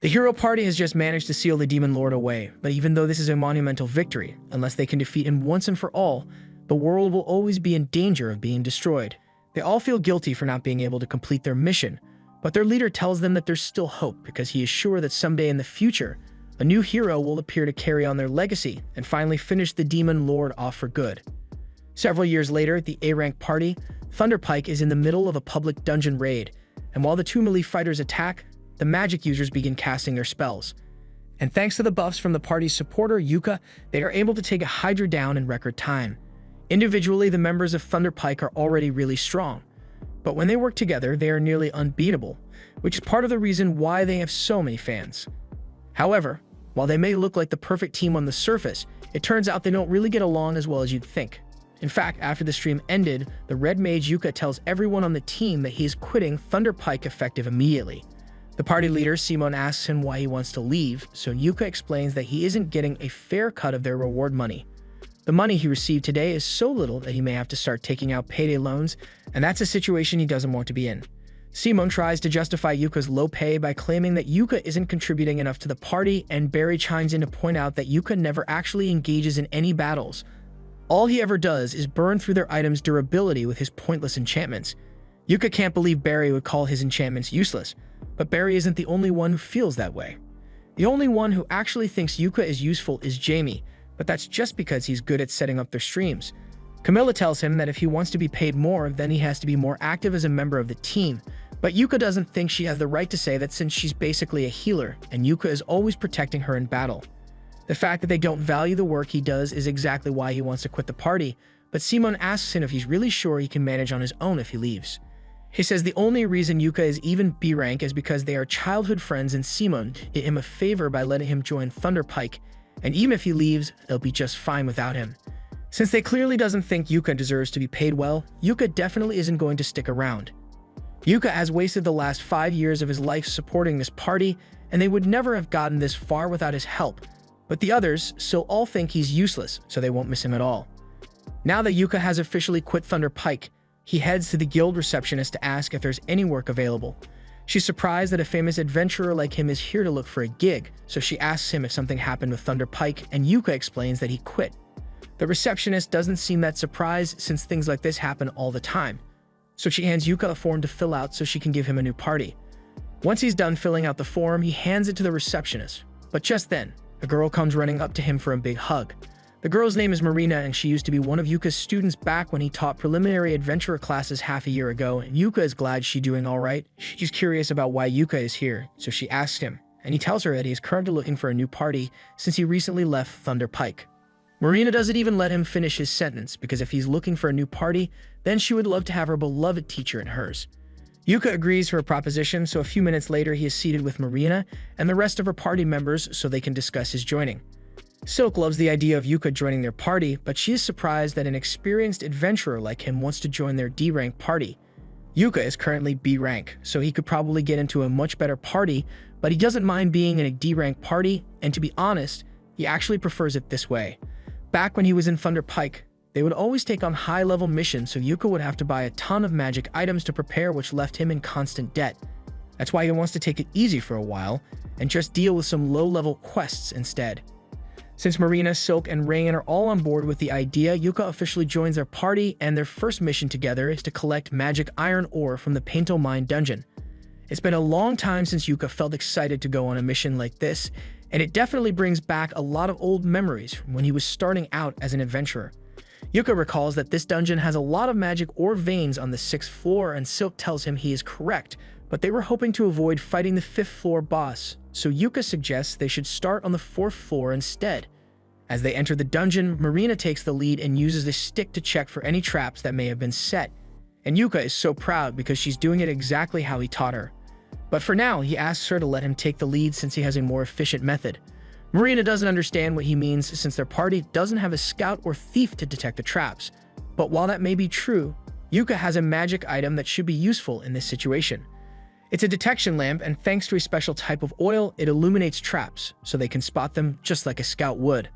The hero party has just managed to seal the Demon Lord away, but even though this is a monumental victory, unless they can defeat him once and for all, the world will always be in danger of being destroyed. They all feel guilty for not being able to complete their mission, but their leader tells them that there's still hope because he is sure that someday in the future, a new hero will appear to carry on their legacy and finally finish the Demon Lord off for good. Several years later, at the A-Rank party, Thunderpike is in the middle of a public dungeon raid, and while the two melee fighters attack, the magic users begin casting their spells. And thanks to the buffs from the party's supporter, Yuka, they are able to take a Hydra down in record time. Individually, the members of Thunderpike are already really strong, but when they work together, they are nearly unbeatable, which is part of the reason why they have so many fans. However, while they may look like the perfect team on the surface, it turns out they don't really get along as well as you'd think. In fact, after the stream ended, the Red Mage Yuka tells everyone on the team that he is quitting Thunderpike effective immediately. The party leader, Simon, asks him why he wants to leave, so Yuka explains that he isn't getting a fair cut of their reward money. The money he received today is so little that he may have to start taking out payday loans, and that's a situation he doesn't want to be in. Simon tries to justify Yuka's low pay by claiming that Yuka isn't contributing enough to the party, and Barry chimes in to point out that Yuka never actually engages in any battles. All he ever does is burn through their items' durability with his pointless enchantments. Yuka can't believe Barry would call his enchantments useless, but Barry isn't the only one who feels that way. The only one who actually thinks Yuka is useful is Jamie, but that's just because he's good at setting up their streams. Camilla tells him that if he wants to be paid more, then he has to be more active as a member of the team, but Yuka doesn't think she has the right to say that since she's basically a healer, and Yuka is always protecting her in battle. The fact that they don't value the work he does is exactly why he wants to quit the party, but Simon asks him if he's really sure he can manage on his own if he leaves. He says the only reason Yuka is even B rank is because they are childhood friends and Simon did him a favor by letting him join Thunderpike, and even if he leaves, they'll be just fine without him. Since they clearly doesn't think Yuka deserves to be paid well, Yuka definitely isn't going to stick around. Yuka has wasted the last 5 years of his life supporting this party, and they would never have gotten this far without his help, but the others still all think he's useless, so they won't miss him at all. Now that Yuka has officially quit Thunderpike, he heads to the guild receptionist to ask if there's any work available. She's surprised that a famous adventurer like him is here to look for a gig, so she asks him if something happened with Thunderpike, and Yuka explains that he quit. The receptionist doesn't seem that surprised since things like this happen all the time, so she hands Yuka a form to fill out so she can give him a new party. Once he's done filling out the form, he hands it to the receptionist, but just then, a girl comes running up to him for a big hug. The girl's name is Marina, and she used to be one of Yuka's students back when he taught preliminary adventurer classes half a year ago, and Yuka is glad she's doing alright. She's curious about why Yuka is here, so she asks him, and he tells her that he is currently looking for a new party since he recently left Thunderpike. Marina doesn't even let him finish his sentence, because if he's looking for a new party, then she would love to have her beloved teacher in hers. Yuka agrees to her proposition, so a few minutes later he is seated with Marina and the rest of her party members so they can discuss his joining. Silk loves the idea of Yuka joining their party, but she is surprised that an experienced adventurer like him wants to join their D-rank party. Yuka is currently B rank, so he could probably get into a much better party, but he doesn't mind being in a D-rank party, and to be honest, he actually prefers it this way. Back when he was in Thunderpike, they would always take on high-level missions, so Yuka would have to buy a ton of magic items to prepare, which left him in constant debt. That's why he wants to take it easy for a while, and just deal with some low-level quests instead. Since Marina, Silk, and Rain are all on board with the idea, Yuka officially joins their party, and their first mission together is to collect magic iron ore from the Painto Mine dungeon. It's been a long time since Yuka felt excited to go on a mission like this, and it definitely brings back a lot of old memories from when he was starting out as an adventurer. Yuka recalls that this dungeon has a lot of magic ore veins on the 6th floor, and Silk tells him he is correct, but they were hoping to avoid fighting the 5th floor boss, so Yuka suggests they should start on the 4th floor instead. As they enter the dungeon, Marina takes the lead and uses the stick to check for any traps that may have been set, and Yuka is so proud because she's doing it exactly how he taught her. But for now, he asks her to let him take the lead since he has a more efficient method. Marina doesn't understand what he means since their party doesn't have a scout or thief to detect the traps, but while that may be true, Yuka has a magic item that should be useful in this situation. It's a detection lamp, and thanks to a special type of oil, it illuminates traps, so they can spot them just like a scout would.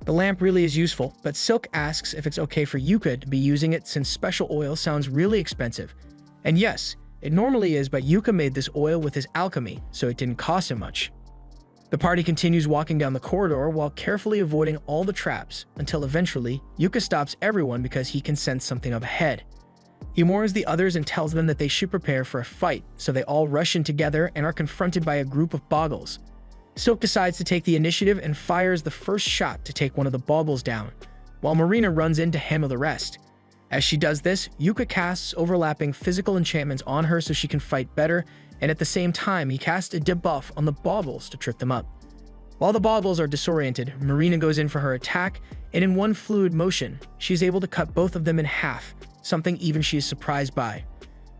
The lamp really is useful, but Silk asks if it's okay for Yuka to be using it since special oil sounds really expensive. And yes, it normally is, but Yuka made this oil with his alchemy, so it didn't cost him much. The party continues walking down the corridor while carefully avoiding all the traps, until eventually, Yuka stops everyone because he can sense something up ahead. He warns the others and tells them that they should prepare for a fight, so they all rush in together and are confronted by a group of boggles. Silk decides to take the initiative and fires the first shot to take one of the boggles down, while Marina runs in to handle the rest. As she does this, Yuka casts overlapping physical enchantments on her so she can fight better, and at the same time, he casts a debuff on the boggles to trip them up. While the boggles are disoriented, Marina goes in for her attack, and in one fluid motion, she is able to cut both of them in half, something even she is surprised by.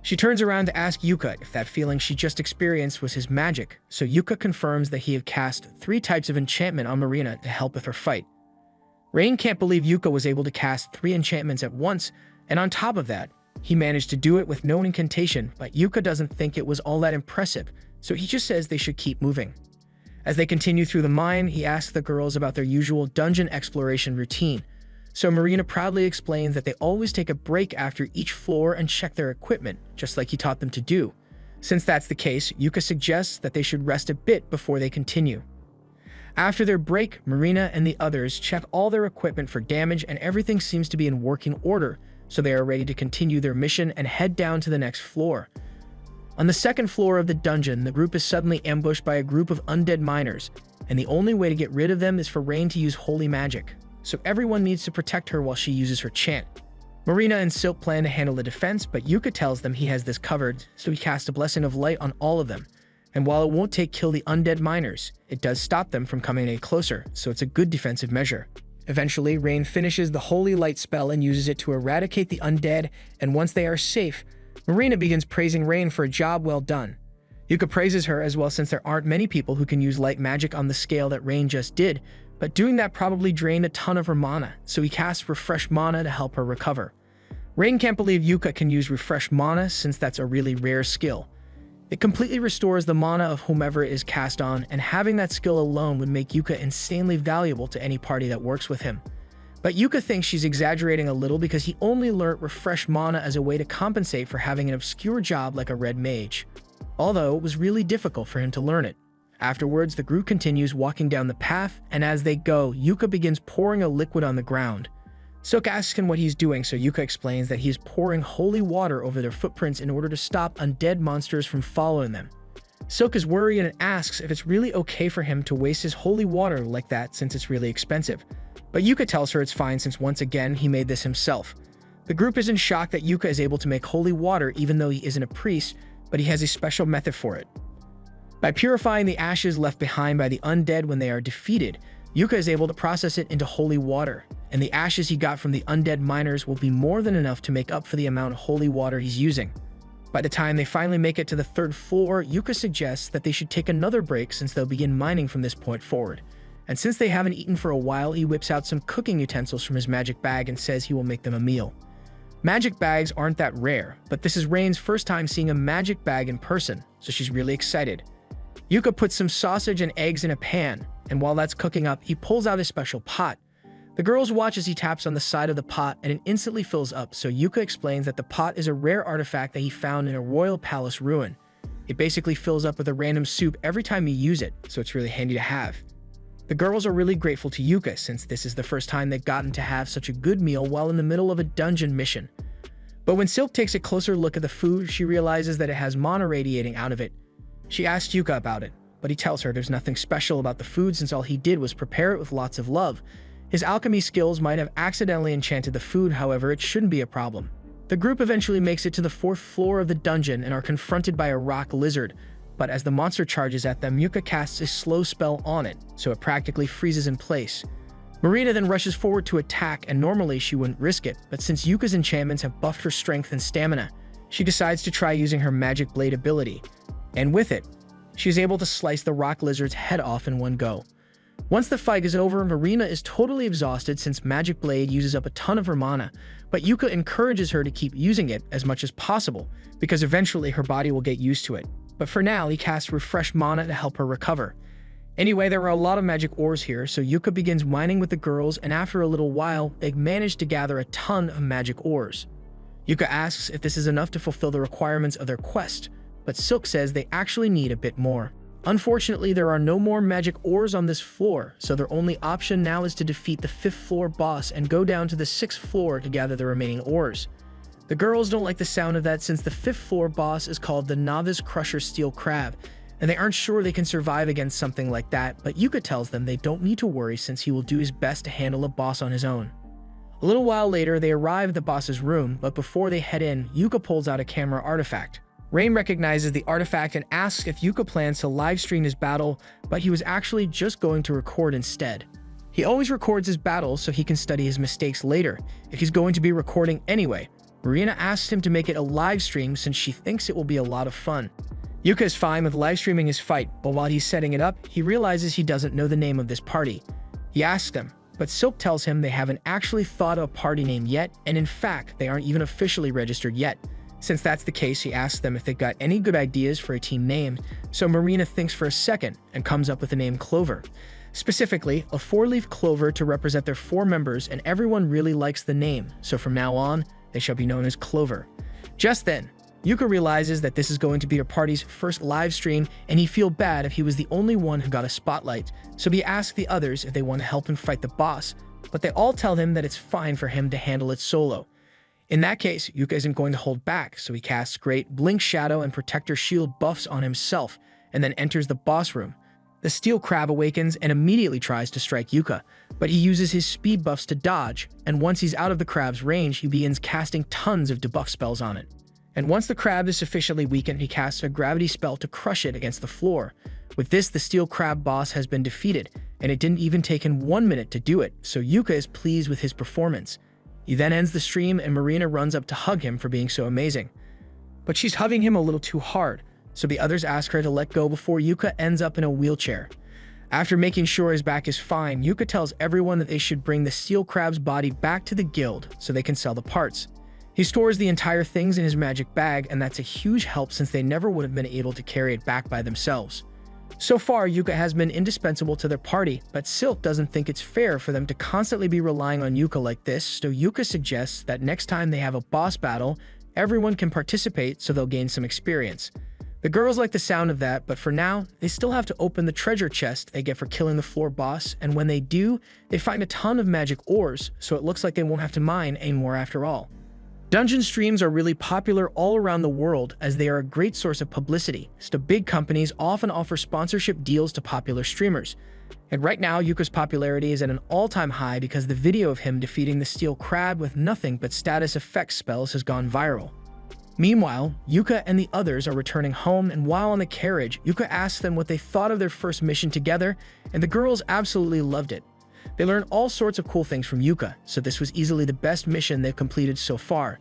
She turns around to ask Yuka if that feeling she just experienced was his magic, so Yuka confirms that he had cast 3 types of enchantment on Marina to help with her fight. Rain can't believe Yuka was able to cast 3 enchantments at once, and on top of that, he managed to do it with no incantation, but Yuka doesn't think it was all that impressive, so he just says they should keep moving. As they continue through the mine, he asks the girls about their usual dungeon exploration routine, so Marina proudly explains that they always take a break after each floor and check their equipment, just like he taught them to do. Since that's the case, Yuka suggests that they should rest a bit before they continue. After their break, Marina and the others check all their equipment for damage and everything seems to be in working order, so they are ready to continue their mission and head down to the next floor. On the second floor of the dungeon, the group is suddenly ambushed by a group of undead miners, and the only way to get rid of them is for Rain to use holy magic, so everyone needs to protect her while she uses her chant. Marina and Silk plan to handle the defense, but Yuka tells them he has this covered, so he casts a blessing of light on all of them. And while it won't kill the undead miners, it does stop them from coming any closer, so it's a good defensive measure. Eventually, Rain finishes the holy light spell and uses it to eradicate the undead, and once they are safe, Marina begins praising Rain for a job well done. Yuka praises her as well since there aren't many people who can use light magic on the scale that Rain just did, but doing that probably drained a ton of her mana, so he casts Refresh Mana to help her recover. Rain can't believe Yuka can use Refresh Mana since that's a really rare skill. It completely restores the mana of whomever it is cast on, and having that skill alone would make Yuka insanely valuable to any party that works with him. But Yuka thinks she's exaggerating a little because he only learnt Refresh Mana as a way to compensate for having an obscure job like a red mage, although it was really difficult for him to learn it. Afterwards, the group continues walking down the path, and as they go, Yuka begins pouring a liquid on the ground. Silk asks him what he's doing, so Yuka explains that he's pouring holy water over their footprints in order to stop undead monsters from following them. Silk is worried and asks if it's really okay for him to waste his holy water like that since it's really expensive. But Yuka tells her it's fine since once again he made this himself. The group is in shock that Yuka is able to make holy water even though he isn't a priest, but he has a special method for it. By purifying the ashes left behind by the undead when they are defeated, Yuka is able to process it into holy water, and the ashes he got from the undead miners will be more than enough to make up for the amount of holy water he's using. By the time they finally make it to the 3rd floor, Yuka suggests that they should take another break since they'll begin mining from this point forward. And since they haven't eaten for a while, he whips out some cooking utensils from his magic bag and says he will make them a meal. Magic bags aren't that rare, but this is Rain's first time seeing a magic bag in person, so she's really excited. Yuka puts some sausage and eggs in a pan, and while that's cooking up, he pulls out a special pot. The girls watch as he taps on the side of the pot and it instantly fills up, so Yuka explains that the pot is a rare artifact that he found in a royal palace ruin. It basically fills up with a random soup every time you use it, so it's really handy to have. The girls are really grateful to Yuka since this is the first time they've gotten to have such a good meal while in the middle of a dungeon mission. But when Silk takes a closer look at the food, she realizes that it has mana radiating out of it. She asks Yuka about it, but he tells her there's nothing special about the food since all he did was prepare it with lots of love. His alchemy skills might have accidentally enchanted the food, however, it shouldn't be a problem. The group eventually makes it to the 4th floor of the dungeon and are confronted by a rock lizard, but as the monster charges at them, Yuka casts a slow spell on it, so it practically freezes in place. Marina then rushes forward to attack, and normally she wouldn't risk it, but since Yuka's enchantments have buffed her strength and stamina, she decides to try using her magic blade ability. And with it, she is able to slice the rock lizard's head off in one go. Once the fight is over, Marina is totally exhausted since Magic Blade uses up a ton of her mana, but Yuka encourages her to keep using it as much as possible, because eventually her body will get used to it. But for now, he casts Refresh Mana to help her recover. Anyway, there are a lot of magic ores here, so Yuka begins mining with the girls, and after a little while, they manage to gather a ton of magic ores. Yuka asks if this is enough to fulfill the requirements of their quest, but Silk says they actually need a bit more. Unfortunately, there are no more magic ores on this floor, so their only option now is to defeat the 5th floor boss and go down to the 6th floor to gather the remaining ores. The girls don't like the sound of that since the 5th floor boss is called the Novice Crusher Steel Crab, and they aren't sure they can survive against something like that, but Yuka tells them they don't need to worry since he will do his best to handle a boss on his own. A little while later, they arrive at the boss's room, but before they head in, Yuka pulls out a camera artifact. Rain recognizes the artifact and asks if Yuka plans to livestream his battle, but he was actually just going to record instead. He always records his battles so he can study his mistakes later, if he's going to be recording anyway. Marina asks him to make it a live stream since she thinks it will be a lot of fun. Yuka is fine with live streaming his fight, but while he's setting it up, he realizes he doesn't know the name of this party. He asks them, but Silk tells him they haven't actually thought of a party name yet, and in fact, they aren't even officially registered yet. Since that's the case, he asks them if they've got any good ideas for a team name, so Marina thinks for a second and comes up with the name Clover. Specifically, a 4-leaf clover to represent their 4 members, and everyone really likes the name, so from now on, they shall be known as Clover. Just then, Yuka realizes that this is going to be her party's first live stream, and he feels bad if he was the only one who got a spotlight, so he asks the others if they want to help him fight the boss, but they all tell him that it's fine for him to handle it solo. In that case, Yuka isn't going to hold back, so he casts Great Blink Shadow and Protector Shield buffs on himself, and then enters the boss room. The Steel Crab awakens and immediately tries to strike Yuka, but he uses his speed buffs to dodge, and once he's out of the crab's range, he begins casting tons of debuff spells on it. And once the crab is sufficiently weakened, he casts a gravity spell to crush it against the floor. With this, the Steel Crab boss has been defeated, and it didn't even take him 1 minute to do it, so Yuka is pleased with his performance. He then ends the stream and Marina runs up to hug him for being so amazing. But she's hugging him a little too hard, so the others ask her to let go before Yuka ends up in a wheelchair. After making sure his back is fine, Yuka tells everyone that they should bring the Steel Crab's body back to the guild so they can sell the parts. He stores the entire things in his magic bag, and that's a huge help since they never would have been able to carry it back by themselves. So far, Yuka has been indispensable to their party, but Silk doesn't think it's fair for them to constantly be relying on Yuka like this, so Yuka suggests that next time they have a boss battle, everyone can participate so they'll gain some experience. The girls like the sound of that, but for now, they still have to open the treasure chest they get for killing the floor boss, and when they do, they find a ton of magic ores, so it looks like they won't have to mine anymore after all. Dungeon streams are really popular all around the world as they are a great source of publicity, so big companies often offer sponsorship deals to popular streamers. And right now, Yuka's popularity is at an all-time high because the video of him defeating the Steel Crab with nothing but status effects spells has gone viral. Meanwhile, Yuka and the others are returning home, and while on the carriage, Yuka asks them what they thought of their first mission together, and the girls absolutely loved it. They learned all sorts of cool things from Yuka, so this was easily the best mission they've completed so far.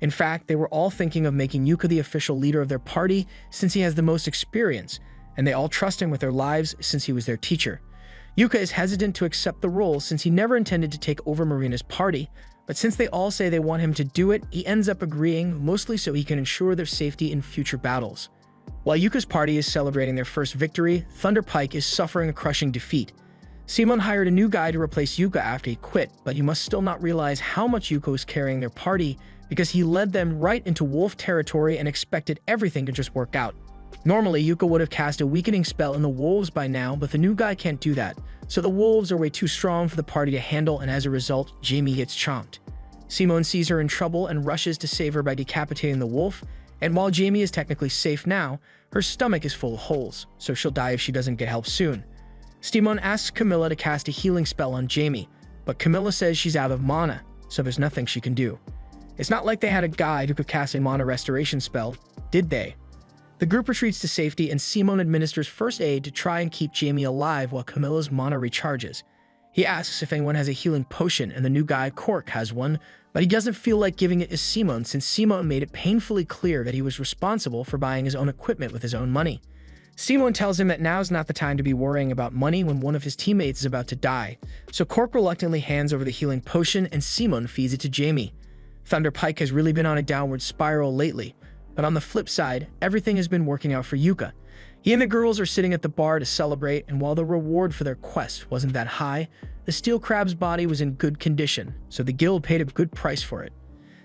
In fact, they were all thinking of making Yuka the official leader of their party since he has the most experience, and they all trust him with their lives since he was their teacher. Yuka is hesitant to accept the role since he never intended to take over Marina's party, but since they all say they want him to do it, he ends up agreeing, mostly so he can ensure their safety in future battles. While Yuka's party is celebrating their first victory, Thunder Pike is suffering a crushing defeat. Simon hired a new guy to replace Yuka after he quit, but he must still not realize how much Yuka is carrying their party because he led them right into wolf territory and expected everything to just work out. Normally, Yuka would have cast a weakening spell in the wolves by now, but the new guy can't do that, so the wolves are way too strong for the party to handle, and as a result, Jamie gets chomped. Simon sees her in trouble and rushes to save her by decapitating the wolf, and while Jamie is technically safe now, her stomach is full of holes, so she'll die if she doesn't get help soon. Simon asks Camilla to cast a healing spell on Jamie, but Camilla says she's out of mana, so there's nothing she can do. It's not like they had a guide who could cast a mana restoration spell, did they? The group retreats to safety and Simon administers first aid to try and keep Jamie alive while Camilla's mana recharges. He asks if anyone has a healing potion and the new guy, Cork, has one, but he doesn't feel like giving it to Simon since Simon made it painfully clear that he was responsible for buying his own equipment with his own money. Simon tells him that now's not the time to be worrying about money when one of his teammates is about to die, so Cork reluctantly hands over the healing potion and Simon feeds it to Jamie. Thunder Pike has really been on a downward spiral lately, but on the flip side, everything has been working out for Yuka. He and the girls are sitting at the bar to celebrate, and while the reward for their quest wasn't that high, the Steel Crab's body was in good condition, so the guild paid a good price for it.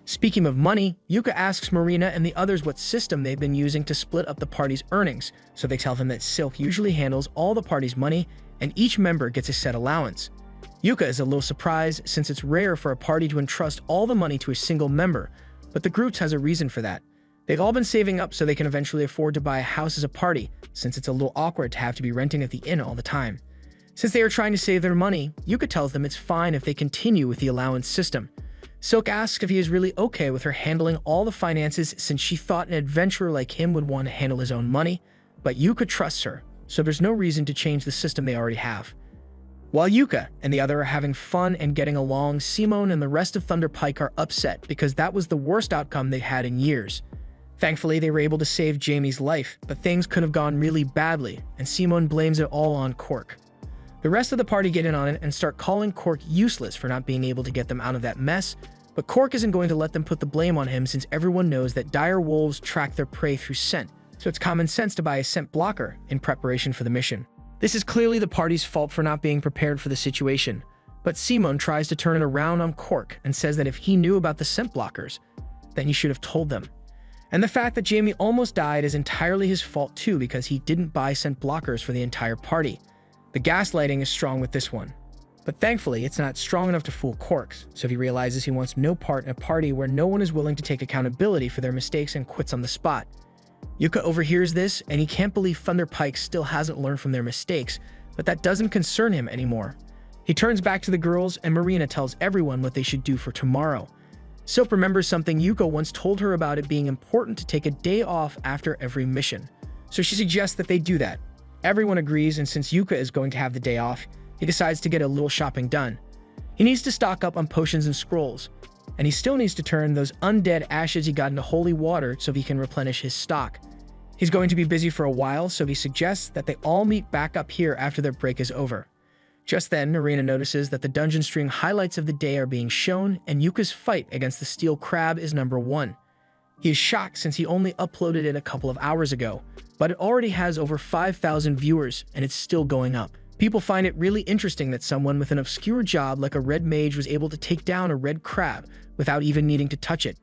Speaking of money, Yuka asks Marina and the others what system they've been using to split up the party's earnings, so they tell him that Silk usually handles all the party's money and each member gets a set allowance. Yuka is a little surprised since it's rare for a party to entrust all the money to a single member, but the group has a reason for that. They've all been saving up so they can eventually afford to buy a house as a party, since it's a little awkward to have to be renting at the inn all the time. Since they are trying to save their money, Yuka tells them it's fine if they continue with the allowance system. Silk asks if he is really okay with her handling all the finances since she thought an adventurer like him would want to handle his own money, but Yuka trusts her, so there's no reason to change the system they already have. While Yuka and the other are having fun and getting along, Simone and the rest of Thunder Pike are upset because that was the worst outcome they had in years. Thankfully, they were able to save Jamie's life, but things could have gone really badly, and Simone blames it all on Cork. The rest of the party get in on it and start calling Cork useless for not being able to get them out of that mess, but Cork isn't going to let them put the blame on him since everyone knows that dire wolves track their prey through scent, so it's common sense to buy a scent blocker in preparation for the mission. This is clearly the party's fault for not being prepared for the situation, but Simone tries to turn it around on Cork and says that if he knew about the scent blockers, then he should have told them. And the fact that Jamie almost died is entirely his fault too because he didn't buy scent blockers for the entire party. The gaslighting is strong with this one. But thankfully, it's not strong enough to fool Corks, so he realizes he wants no part in a party where no one is willing to take accountability for their mistakes and quits on the spot. Yuka overhears this, and he can't believe Thunder Pike still hasn't learned from their mistakes, but that doesn't concern him anymore. He turns back to the girls, and Marina tells everyone what they should do for tomorrow. Silk remembers something Yuka once told her about it being important to take a day off after every mission, so she suggests that they do that. Everyone agrees, and since Yuka is going to have the day off, he decides to get a little shopping done. He needs to stock up on potions and scrolls, and he still needs to turn those undead ashes he got into holy water so he can replenish his stock. He's going to be busy for a while, so he suggests that they all meet back up here after their break is over. Just then, Marina notices that the dungeon string highlights of the day are being shown, and Yuka's fight against the steel crab is number 1. He is shocked since he only uploaded it a couple of hours ago, but it already has over 5,000 viewers, and it's still going up. People find it really interesting that someone with an obscure job like a red mage was able to take down a red crab without even needing to touch it.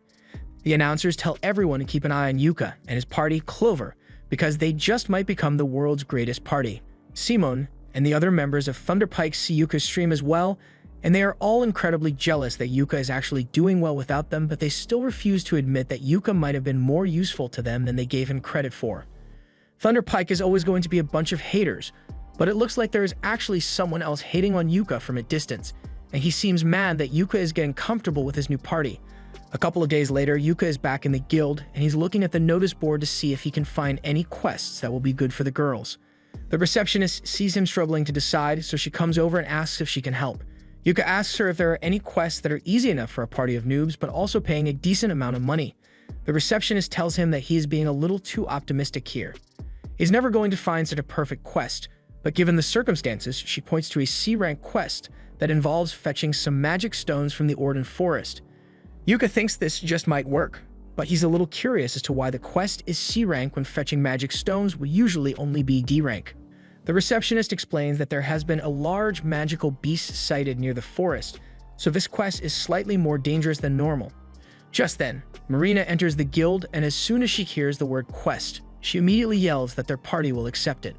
The announcers tell everyone to keep an eye on Yuka and his party, Clover, because they just might become the world's greatest party. Simone and the other members of Thunder Pike see Yuka's stream as well, and they are all incredibly jealous that Yuka is actually doing well without them, but they still refuse to admit that Yuka might have been more useful to them than they gave him credit for. Thunder Pike is always going to be a bunch of haters, but it looks like there is actually someone else hating on Yuka from a distance, and he seems mad that Yuka is getting comfortable with his new party. A couple of days later, Yuka is back in the guild, and he's looking at the notice board to see if he can find any quests that will be good for the girls. The receptionist sees him struggling to decide, so she comes over and asks if she can help. Yuka asks her if there are any quests that are easy enough for a party of noobs, but also paying a decent amount of money. The receptionist tells him that he is being a little too optimistic here. He's never going to find such a perfect quest, but given the circumstances, she points to a C-rank quest that involves fetching some magic stones from the Orden Forest. Yuka thinks this just might work, but he's a little curious as to why the quest is C-rank when fetching magic stones would usually only be D-rank. The receptionist explains that there has been a large magical beast sighted near the forest, so this quest is slightly more dangerous than normal. Just then, Marina enters the guild, and as soon as she hears the word quest, she immediately yells that their party will accept it.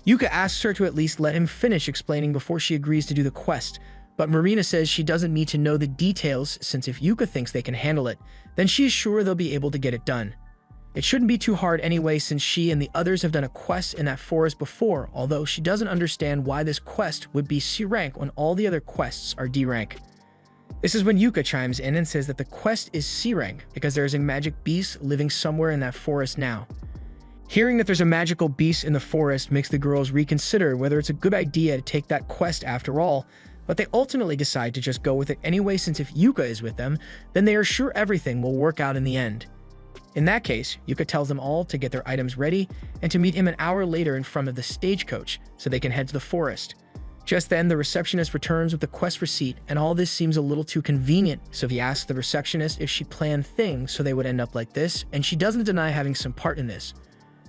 Yuka asks her to at least let him finish explaining before she agrees to do the quest, but Marina says she doesn't need to know the details since if Yuka thinks they can handle it, then she is sure they'll be able to get it done. It shouldn't be too hard anyway since she and the others have done a quest in that forest before, although she doesn't understand why this quest would be C-rank when all the other quests are D-rank. This is when Yuka chimes in and says that the quest is C-rank because there is a magic beast living somewhere in that forest now. Hearing that there's a magical beast in the forest makes the girls reconsider whether it's a good idea to take that quest after all, but they ultimately decide to just go with it anyway since if Yuka is with them, then they are sure everything will work out in the end. In that case, Yuka tells them all to get their items ready and to meet him an hour later in front of the stagecoach so they can head to the forest. Just then, the receptionist returns with the quest receipt, and all this seems a little too convenient, so he asks the receptionist if she planned things so they would end up like this, and she doesn't deny having some part in this.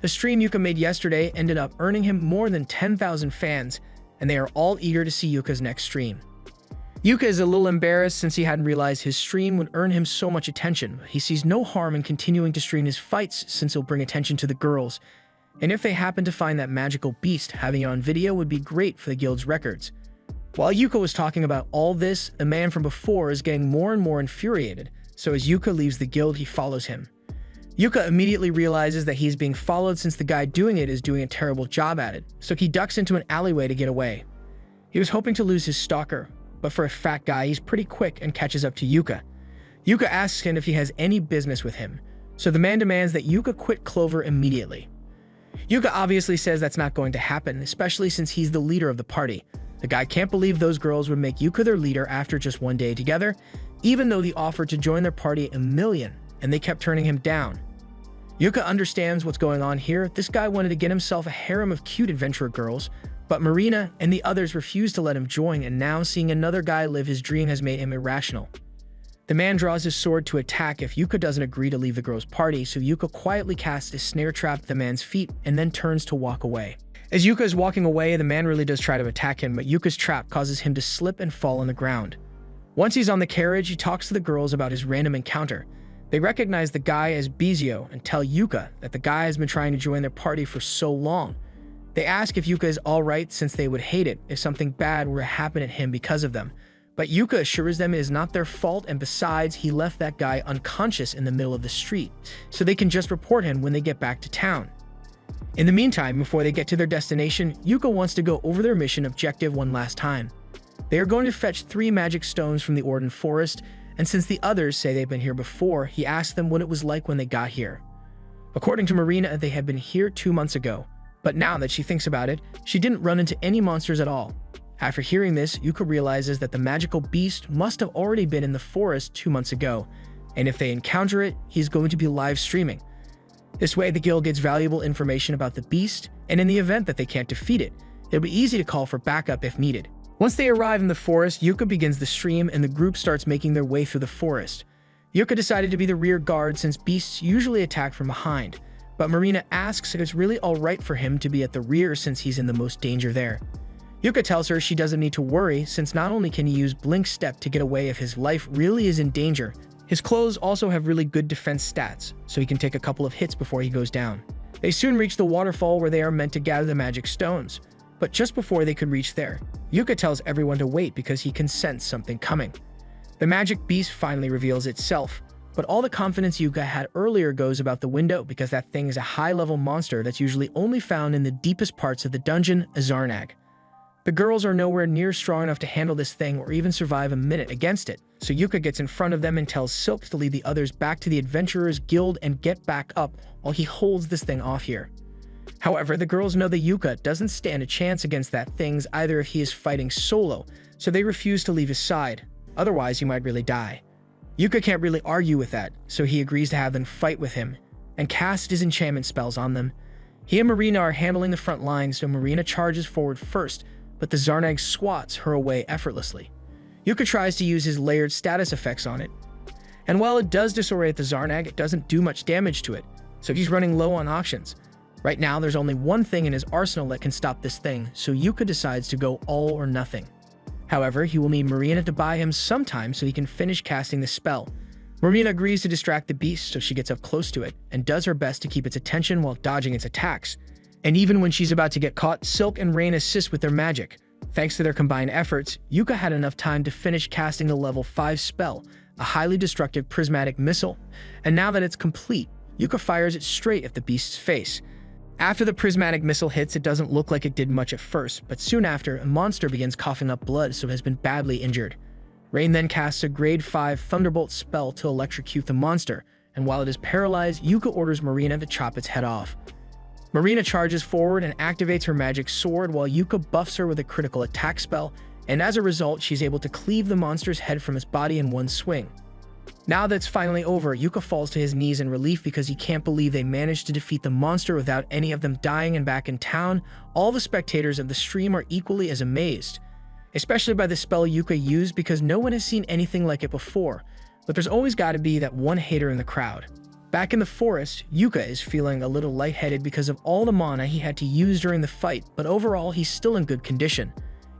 The stream Yuka made yesterday ended up earning him more than 10,000 fans, and they are all eager to see Yuka's next stream. Yuka is a little embarrassed since he hadn't realized his stream would earn him so much attention. He sees no harm in continuing to stream his fights since it'll bring attention to the girls. And if they happen to find that magical beast, having it on video would be great for the guild's records. While Yuka was talking about all this, a man from before is getting more and more infuriated, so as Yuka leaves the guild, he follows him. Yuka immediately realizes that he's being followed since the guy doing it is doing a terrible job at it, so he ducks into an alleyway to get away. He was hoping to lose his stalker, but for a fat guy, he's pretty quick and catches up to Yuka. Yuka asks him if he has any business with him, so the man demands that Yuka quit Clover immediately. Yuka obviously says that's not going to happen, especially since he's the leader of the party. The guy can't believe those girls would make Yuka their leader after just one day together, even though they offered to join their party $1 million, and they kept turning him down. Yuka understands what's going on here. This guy wanted to get himself a harem of cute adventurer girls, but Marina and the others refused to let him join, and now seeing another guy live his dream has made him irrational. The man draws his sword to attack if Yuka doesn't agree to leave the girls' party, so Yuka quietly casts a snare trap at the man's feet and then turns to walk away. As Yuka is walking away, the man really does try to attack him, but Yuka's trap causes him to slip and fall on the ground. Once he's on the carriage, he talks to the girls about his random encounter. They recognize the guy as Bizio and tell Yuka that the guy has been trying to join their party for so long. They ask if Yuka is alright since they would hate it if something bad were to happen to him because of them. But Yuka assures them it is not their fault, and besides, he left that guy unconscious in the middle of the street, so they can just report him when they get back to town. In the meantime, before they get to their destination, Yuka wants to go over their mission objective one last time. They are going to fetch 3 magic stones from the Orden Forest, and since the others say they've been here before, he asks them what it was like when they got here. According to Marina, they had been here 2 months ago, but now that she thinks about it, she didn't run into any monsters at all. After hearing this, Yuka realizes that the magical beast must have already been in the forest 2 months ago, and if they encounter it, he's going to be live streaming. This way, the guild gets valuable information about the beast, and in the event that they can't defeat it, it'll be easy to call for backup if needed. Once they arrive in the forest, Yuka begins the stream and the group starts making their way through the forest. Yuka decided to be the rear guard since beasts usually attack from behind, but Marina asks if it's really alright for him to be at the rear since he's in the most danger there. Yuka tells her she doesn't need to worry since not only can he use Blink Step to get away if his life really is in danger, his clothes also have really good defense stats, so he can take a couple of hits before he goes down. They soon reach the waterfall where they are meant to gather the magic stones, but just before they could reach there, Yuka tells everyone to wait because he can sense something coming. The magic beast finally reveals itself, but all the confidence Yuka had earlier goes about the window because that thing is a high-level monster that's usually only found in the deepest parts of the dungeon, a Zarnag. The girls are nowhere near strong enough to handle this thing or even survive a minute against it, so Yuka gets in front of them and tells Silk to lead the others back to the Adventurers Guild and get back up while he holds this thing off here. However, the girls know that Yuka doesn't stand a chance against that thing's either if he is fighting solo, so they refuse to leave his side, otherwise he might really die. Yuka can't really argue with that, so he agrees to have them fight with him, and cast his enchantment spells on them. He and Marina are handling the front line, so Marina charges forward first, but the Zarnag swats her away effortlessly. Yuka tries to use his layered status effects on it, and while it does disorient the Zarnag, it doesn't do much damage to it, so he's running low on options. Right now, there's only one thing in his arsenal that can stop this thing, so Yuka decides to go all or nothing. However, he will need Marina to buy him some time so he can finish casting the spell. Marina agrees to distract the beast so she gets up close to it, and does her best to keep its attention while dodging its attacks. And even when she's about to get caught, Silk and Rain assist with their magic. Thanks to their combined efforts, Yuka had enough time to finish casting the level 5 spell, a highly destructive prismatic missile, and now that it's complete, Yuka fires it straight at the beast's face. After the prismatic missile hits, it doesn't look like it did much at first, but soon after, a monster begins coughing up blood so it has been badly injured. Rain then casts a grade 5 Thunderbolt spell to electrocute the monster, and while it is paralyzed, Yuka orders Marina to chop its head off. Marina charges forward and activates her magic sword while Yuka buffs her with a critical attack spell, and as a result, she's able to cleave the monster's head from its body in one swing. Now that it's finally over, Yuka falls to his knees in relief because he can't believe they managed to defeat the monster without any of them dying, and back in town, all the spectators of the stream are equally as amazed. Especially by the spell Yuka used because no one has seen anything like it before, but there's always got to be that one hater in the crowd. Back in the forest, Yuka is feeling a little lightheaded because of all the mana he had to use during the fight, but overall he's still in good condition.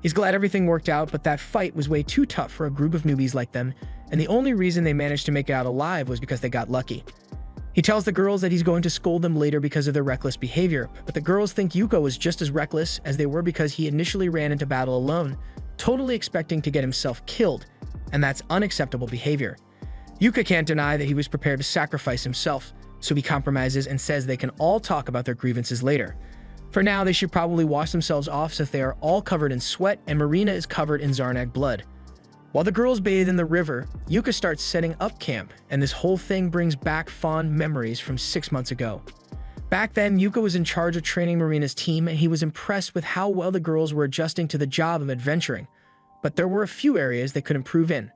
He's glad everything worked out, but that fight was way too tough for a group of newbies like them, and the only reason they managed to make it out alive was because they got lucky. He tells the girls that he's going to scold them later because of their reckless behavior, but the girls think Yuka was just as reckless as they were because he initially ran into battle alone, totally expecting to get himself killed, and that's unacceptable behavior. Yuka can't deny that he was prepared to sacrifice himself, so he compromises and says they can all talk about their grievances later. For now, they should probably wash themselves off since they are all covered in sweat and Marina is covered in Zarnag blood. While the girls bathe in the river, Yuka starts setting up camp, and this whole thing brings back fond memories from 6 months ago. Back then, Yuka was in charge of training Marina's team, and he was impressed with how well the girls were adjusting to the job of adventuring. But there were a few areas they could improve in.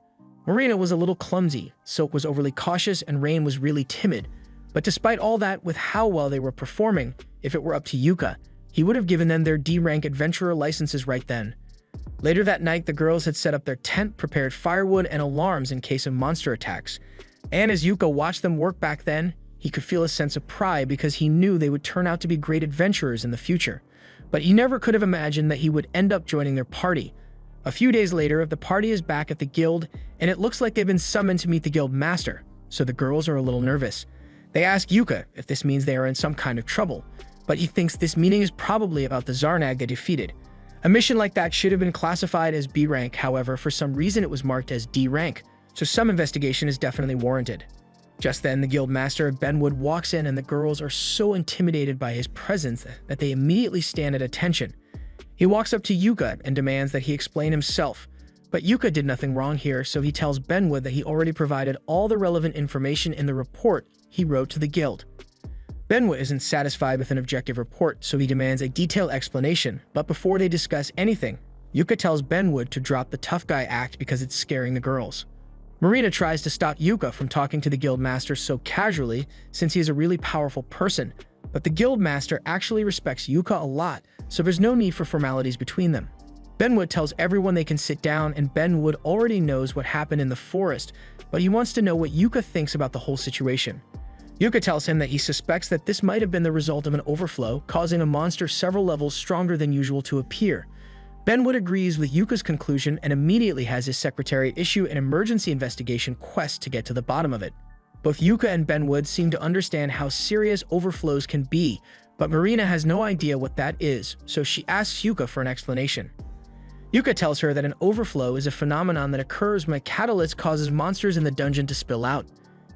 Marina was a little clumsy, Silk was overly cautious, and Rain was really timid. But despite all that, with how well they were performing, if it were up to Yuka, he would have given them their D-rank adventurer licenses right then. Later that night, the girls had set up their tent, prepared firewood and alarms in case of monster attacks. And as Yuka watched them work back then, he could feel a sense of pride because he knew they would turn out to be great adventurers in the future. But he never could have imagined that he would end up joining their party. A few days later, the party is back at the guild, and it looks like they've been summoned to meet the guild master, so the girls are a little nervous. They ask Yuka if this means they are in some kind of trouble, but he thinks this meeting is probably about the Zarnag they defeated. A mission like that should have been classified as B rank, however, for some reason it was marked as D rank, so some investigation is definitely warranted. Just then, the guild master, Benwood, walks in and the girls are so intimidated by his presence that they immediately stand at attention. He walks up to Yuka and demands that he explain himself, but Yuka did nothing wrong here, so he tells Benwood that he already provided all the relevant information in the report he wrote to the guild. Benwood isn't satisfied with an objective report, so he demands a detailed explanation, but before they discuss anything, Yuka tells Benwood to drop the tough guy act because it's scaring the girls. Marina tries to stop Yuka from talking to the guild master so casually since he is a really powerful person, but the guild master actually respects Yuka a lot, so there's no need for formalities between them. Benwood tells everyone they can sit down, and Benwood already knows what happened in the forest, but he wants to know what Yuka thinks about the whole situation. Yuka tells him that he suspects that this might have been the result of an overflow, causing a monster several levels stronger than usual to appear. Benwood agrees with Yuka's conclusion and immediately has his secretary issue an emergency investigation quest to get to the bottom of it. Both Yuka and Benwood seem to understand how serious overflows can be, but Marina has no idea what that is, so she asks Yuka for an explanation. Yuka tells her that an overflow is a phenomenon that occurs when a catalyst causes monsters in the dungeon to spill out.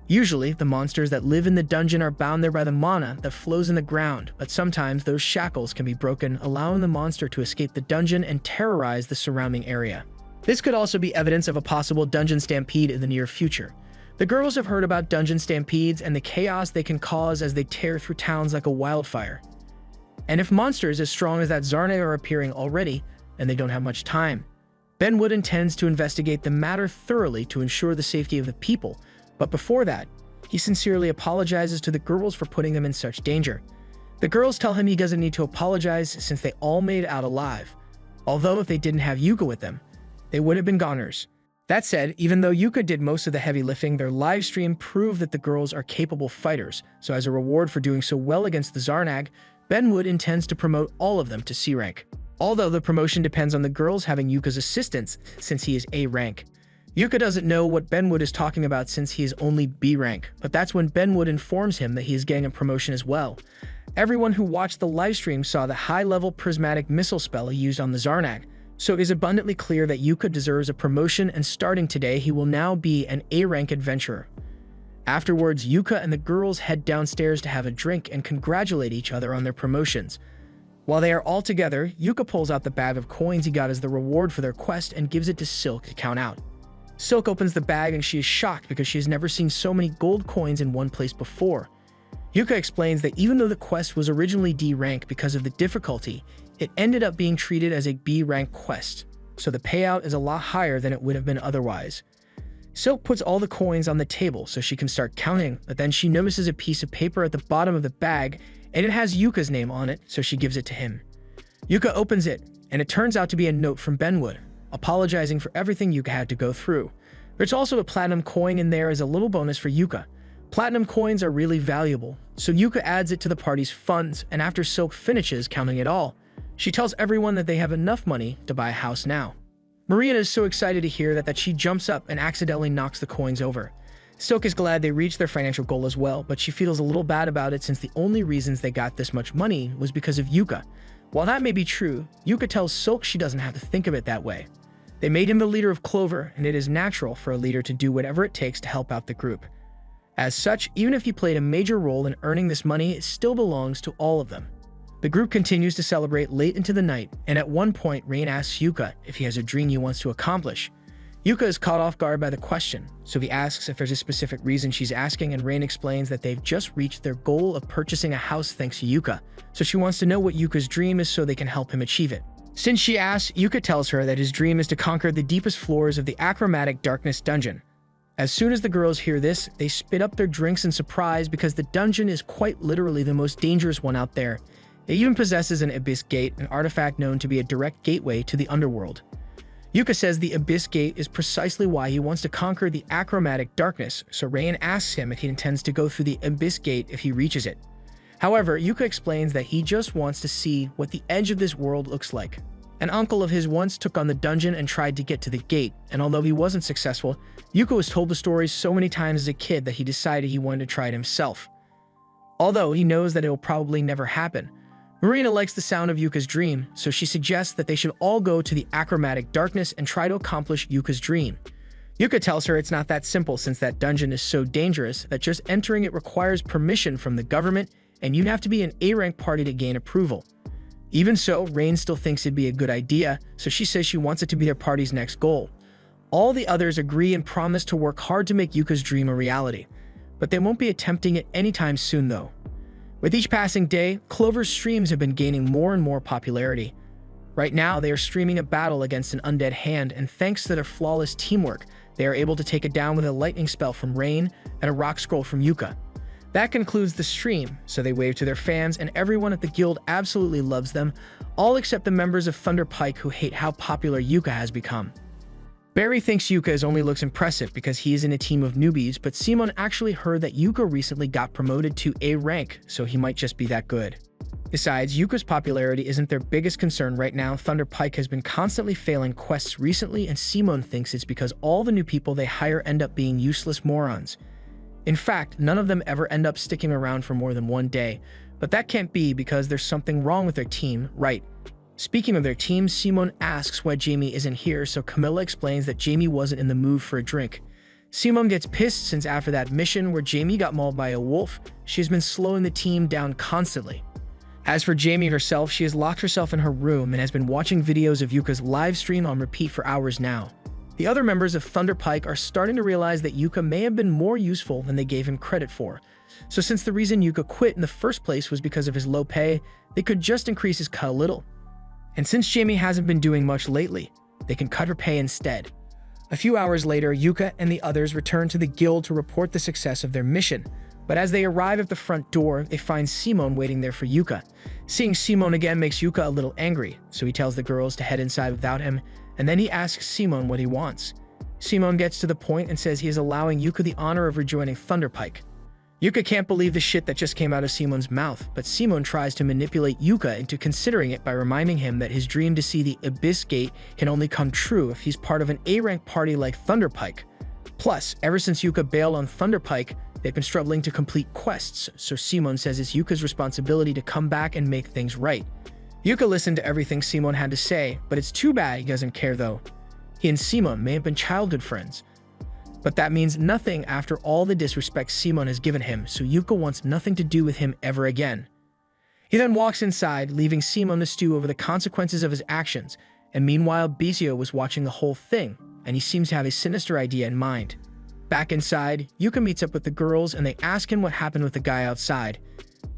Usually, the monsters that live in the dungeon are bound there by the mana that flows in the ground, but sometimes those shackles can be broken, allowing the monster to escape the dungeon and terrorize the surrounding area. This could also be evidence of a possible dungeon stampede in the near future. The girls have heard about dungeon stampedes and the chaos they can cause as they tear through towns like a wildfire. And if monsters as strong as that Zarnag are appearing already, then they don't have much time. Benwood intends to investigate the matter thoroughly to ensure the safety of the people, but before that, he sincerely apologizes to the girls for putting them in such danger. The girls tell him he doesn't need to apologize since they all made it out alive, although if they didn't have Yuka with them, they would have been goners. That said, even though Yuka did most of the heavy lifting, their live stream proved that the girls are capable fighters, so as a reward for doing so well against the Zarnag, Benwood intends to promote all of them to C rank. Although the promotion depends on the girls having Yuka's assistance since he is A rank. Yuka doesn't know what Benwood is talking about since he is only B rank, but that's when Benwood informs him that he is getting a promotion as well. Everyone who watched the livestream saw the high-level prismatic missile spell he used on the Zarnag, so it is abundantly clear that Yuka deserves a promotion, and starting today he will now be an A rank adventurer. Afterwards, Yuka and the girls head downstairs to have a drink and congratulate each other on their promotions. While they are all together, Yuka pulls out the bag of coins he got as the reward for their quest and gives it to Silk to count out. Silk opens the bag and she is shocked because she has never seen so many gold coins in one place before. Yuka explains that even though the quest was originally D rank because of the difficulty, it ended up being treated as a B rank quest, so the payout is a lot higher than it would have been otherwise. Silk puts all the coins on the table so she can start counting, but then she notices a piece of paper at the bottom of the bag and it has Yuka's name on it, so she gives it to him. Yuka opens it, and it turns out to be a note from Benwood, apologizing for everything Yuka had to go through. There's also a platinum coin in there as a little bonus for Yuka. Platinum coins are really valuable, so Yuka adds it to the party's funds, and after Silk finishes counting it all, She tells everyone that they have enough money to buy a house now. Marina is so excited to hear that she jumps up and accidentally knocks the coins over. Silk is glad they reached their financial goal as well, but she feels a little bad about it since the only reasons they got this much money was because of Yuka. While that may be true, Yuka tells Silk she doesn't have to think of it that way. They made him the leader of Clover, and it is natural for a leader to do whatever it takes to help out the group. As such, even if he played a major role in earning this money, it still belongs to all of them. The group continues to celebrate late into the night, and at one point, Rain asks Yuka if he has a dream he wants to accomplish. Yuka is caught off guard by the question, so he asks if there's a specific reason she's asking, and Rain explains that they've just reached their goal of purchasing a house thanks to Yuka, so she wants to know what Yuka's dream is so they can help him achieve it. Since she asks, Yuka tells her that his dream is to conquer the deepest floors of the Achromatic Darkness dungeon. As soon as the girls hear this, they spit up their drinks in surprise because the dungeon is quite literally the most dangerous one out there. It even possesses an Abyss Gate, an artifact known to be a direct gateway to the underworld. Yuka says the Abyss Gate is precisely why he wants to conquer the Achromatic Darkness, so Rain asks him if he intends to go through the Abyss Gate if he reaches it. However, Yuka explains that he just wants to see what the edge of this world looks like. An uncle of his once took on the dungeon and tried to get to the gate, and although he wasn't successful, Yuka was told the story so many times as a kid that he decided he wanted to try it himself. Although he knows that it will probably never happen, Marina likes the sound of Yuka's dream, so she suggests that they should all go to the Achromatic Darkness and try to accomplish Yuka's dream. Yuka tells her it's not that simple since that dungeon is so dangerous that just entering it requires permission from the government, and you'd have to be an A-rank party to gain approval. Even so, Rain still thinks it'd be a good idea, so she says she wants it to be their party's next goal. All the others agree and promise to work hard to make Yuka's dream a reality, but they won't be attempting it anytime soon though. With each passing day, Clover's streams have been gaining more and more popularity. Right now, they are streaming a battle against an undead hand, and thanks to their flawless teamwork, they are able to take it down with a lightning spell from Rain and a rock scroll from Yuka. That concludes the stream, so they wave to their fans, and everyone at the guild absolutely loves them, all except the members of Thunder Pike who hate how popular Yuka has become. Barry thinks Yuka only looks impressive because he is in a team of newbies, but Simon actually heard that Yuka recently got promoted to A rank, so he might just be that good. Besides, Yuka's popularity isn't their biggest concern right now. Thunder Pike has been constantly failing quests recently, and Simon thinks it's because all the new people they hire end up being useless morons. In fact, none of them ever end up sticking around for more than one day, but that can't be because there's something wrong with their team, right? Speaking of their team, Simon asks why Jamie isn't here, so Camilla explains that Jamie wasn't in the mood for a drink. Simon gets pissed since after that mission where Jamie got mauled by a wolf, she has been slowing the team down constantly. As for Jamie herself, she has locked herself in her room and has been watching videos of Yuka's live stream on repeat for hours now. The other members of Thunder Pike are starting to realize that Yuka may have been more useful than they gave him credit for. So since the reason Yuka quit in the first place was because of his low pay, they could just increase his cut a little. And since Jamie hasn't been doing much lately, they can cut her pay instead. A few hours later, Yuka and the others return to the guild to report the success of their mission. But as they arrive at the front door, they find Simon waiting there for Yuka. Seeing Simon again makes Yuka a little angry, so he tells the girls to head inside without him, and then he asks Simon what he wants. Simon gets to the point and says he is allowing Yuka the honor of rejoining Thunder Pike. Yuka can't believe the shit that just came out of Simon's mouth, but Simon tries to manipulate Yuka into considering it by reminding him that his dream to see the Abyss Gate can only come true if he's part of an A-rank party like Thunder Pike. Plus, ever since Yuka bailed on Thunder Pike, they've been struggling to complete quests, so Simon says it's Yuka's responsibility to come back and make things right. Yuka listened to everything Simon had to say, but it's too bad he doesn't care though. He and Simon may have been childhood friends. But that means nothing after all the disrespect Simon has given him, so Yuka wants nothing to do with him ever again. He then walks inside, leaving Simon to stew over the consequences of his actions, and meanwhile Bisio was watching the whole thing, and he seems to have a sinister idea in mind. Back inside, Yuka meets up with the girls and they ask him what happened with the guy outside.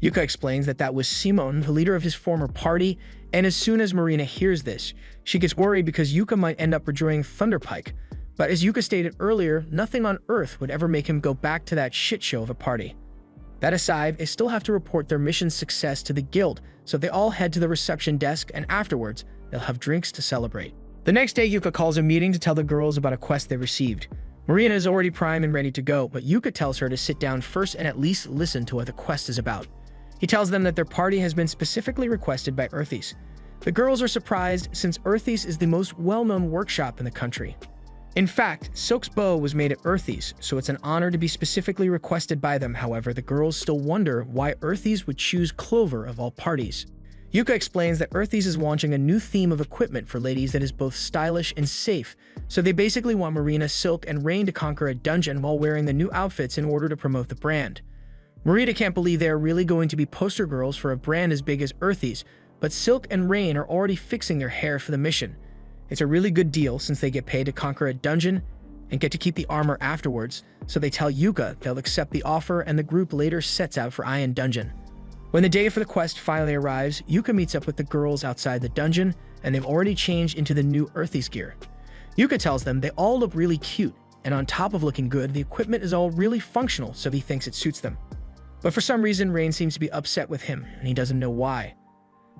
Yuka explains that was Simon, the leader of his former party, and as soon as Marina hears this, she gets worried because Yuka might end up rejoining Thunder Pike. But as Yuka stated earlier, nothing on Earth would ever make him go back to that shit show of a party. That aside, they still have to report their mission's success to the guild, so they all head to the reception desk and afterwards, they'll have drinks to celebrate. The next day, Yuka calls a meeting to tell the girls about a quest they received. Marina is already primed and ready to go, but Yuka tells her to sit down first and at least listen to what the quest is about. He tells them that their party has been specifically requested by Earthies. The girls are surprised since Earthy's is the most well-known workshop in the country. In fact, Silk's bow was made at Earthy's, so it's an honor to be specifically requested by them. However, the girls still wonder why Earthy's would choose Clover of all parties. Yuka explains that Earthy's is launching a new theme of equipment for ladies that is both stylish and safe, so they basically want Marina, Silk, and Rain to conquer a dungeon while wearing the new outfits in order to promote the brand. Marina can't believe they are really going to be poster girls for a brand as big as Earthy's, but Silk and Rain are already fixing their hair for the mission. It's a really good deal since they get paid to conquer a dungeon and get to keep the armor afterwards, so they tell Yuka they'll accept the offer, and the group later sets out for Iron Dungeon. When the day for the quest finally arrives, Yuka meets up with the girls outside the dungeon, and they've already changed into the new Earthy's gear. Yuka tells them they all look really cute, and on top of looking good, the equipment is all really functional, so he thinks it suits them. But for some reason, Rain seems to be upset with him, and he doesn't know why.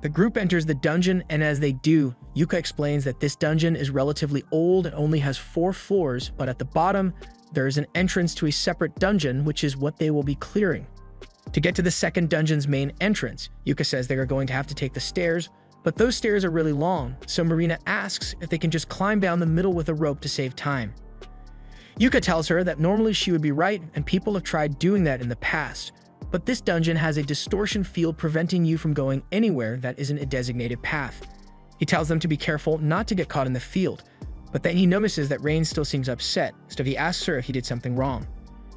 The group enters the dungeon, and as they do, Yuka explains that this dungeon is relatively old and only has 4 floors, but at the bottom, there is an entrance to a separate dungeon, which is what they will be clearing. To get to the second dungeon's main entrance, Yuka says they are going to have to take the stairs, but those stairs are really long, so Marina asks if they can just climb down the middle with a rope to save time. Yuka tells her that normally she would be right, and people have tried doing that in the past, but this dungeon has a distortion field preventing you from going anywhere that isn't a designated path. He tells them to be careful not to get caught in the field, but then he notices that Rain still seems upset, so he asks her if he did something wrong.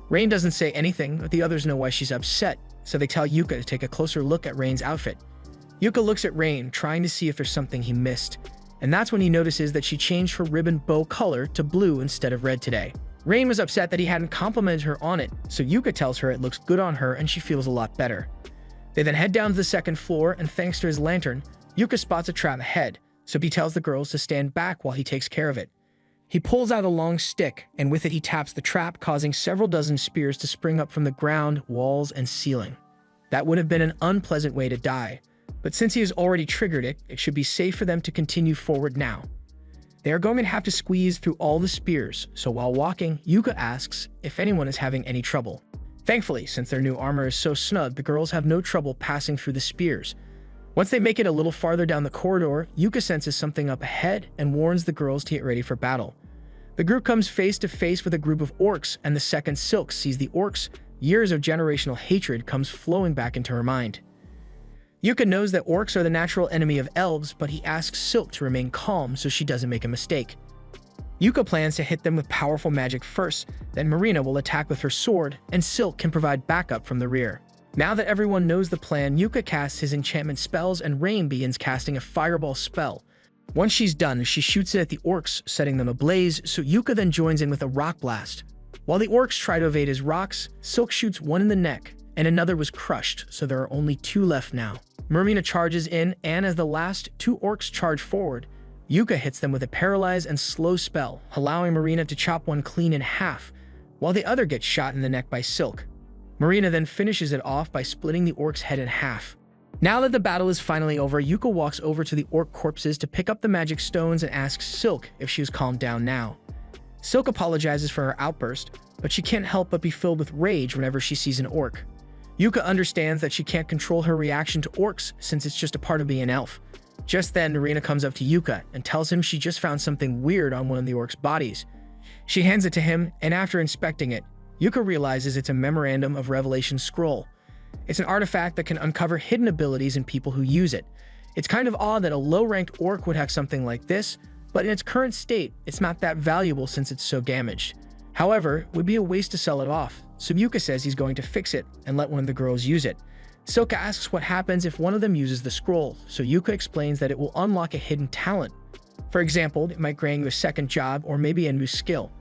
Rain doesn't say anything, but the others know why she's upset, so they tell Yuka to take a closer look at Rain's outfit. Yuka looks at Rain, trying to see if there's something he missed, and that's when he notices that she changed her ribbon bow color to blue instead of red today. Rain was upset that he hadn't complimented her on it, so Yuka tells her it looks good on her and she feels a lot better. They then head down to the second floor, and thanks to his lantern, Yuka spots a trap ahead, so he tells the girls to stand back while he takes care of it. He pulls out a long stick, and with it he taps the trap, causing several dozen spears to spring up from the ground, walls, and ceiling. That would have been an unpleasant way to die, but since he has already triggered it, it should be safe for them to continue forward now. They are going to have to squeeze through all the spears, so while walking, Yuka asks if anyone is having any trouble. Thankfully, since their new armor is so snug, the girls have no trouble passing through the spears. Once they make it a little farther down the corridor, Yuka senses something up ahead and warns the girls to get ready for battle. The group comes face to face with a group of orcs, and the second Silk sees the orcs, years of generational hatred comes flowing back into her mind. Yuka knows that orcs are the natural enemy of elves, but he asks Silk to remain calm so she doesn't make a mistake. Yuka plans to hit them with powerful magic first, then Marina will attack with her sword, and Silk can provide backup from the rear. Now that everyone knows the plan, Yuka casts his enchantment spells, and Rain begins casting a fireball spell. Once she's done, she shoots it at the orcs, setting them ablaze, so Yuka then joins in with a rock blast. While the orcs try to evade his rocks, Silk shoots one in the neck, and another was crushed, so there are only 2 left now. Marina charges in, and as the last 2 orcs charge forward, Yuka hits them with a paralyze and slow spell, allowing Marina to chop one clean in half, while the other gets shot in the neck by Silk. Marina then finishes it off by splitting the orc's head in half. Now that the battle is finally over, Yuka walks over to the orc corpses to pick up the magic stones and asks Silk if she was calmed down now. Silk apologizes for her outburst, but she can't help but be filled with rage whenever she sees an orc. Yuka understands that she can't control her reaction to orcs since it's just a part of being an elf. Just then, Marina comes up to Yuka and tells him she just found something weird on one of the orc's bodies. She hands it to him, and after inspecting it, Yuka realizes it's a Memorandum of Revelation scroll. It's an artifact that can uncover hidden abilities in people who use it. It's kind of odd that a low-ranked orc would have something like this, but in its current state, it's not that valuable since it's so damaged. However, it would be a waste to sell it off, so Yuka says he's going to fix it and let one of the girls use it. Silk asks what happens if one of them uses the scroll, so Yuka explains that it will unlock a hidden talent. For example, it might grant you a second job or maybe a new skill.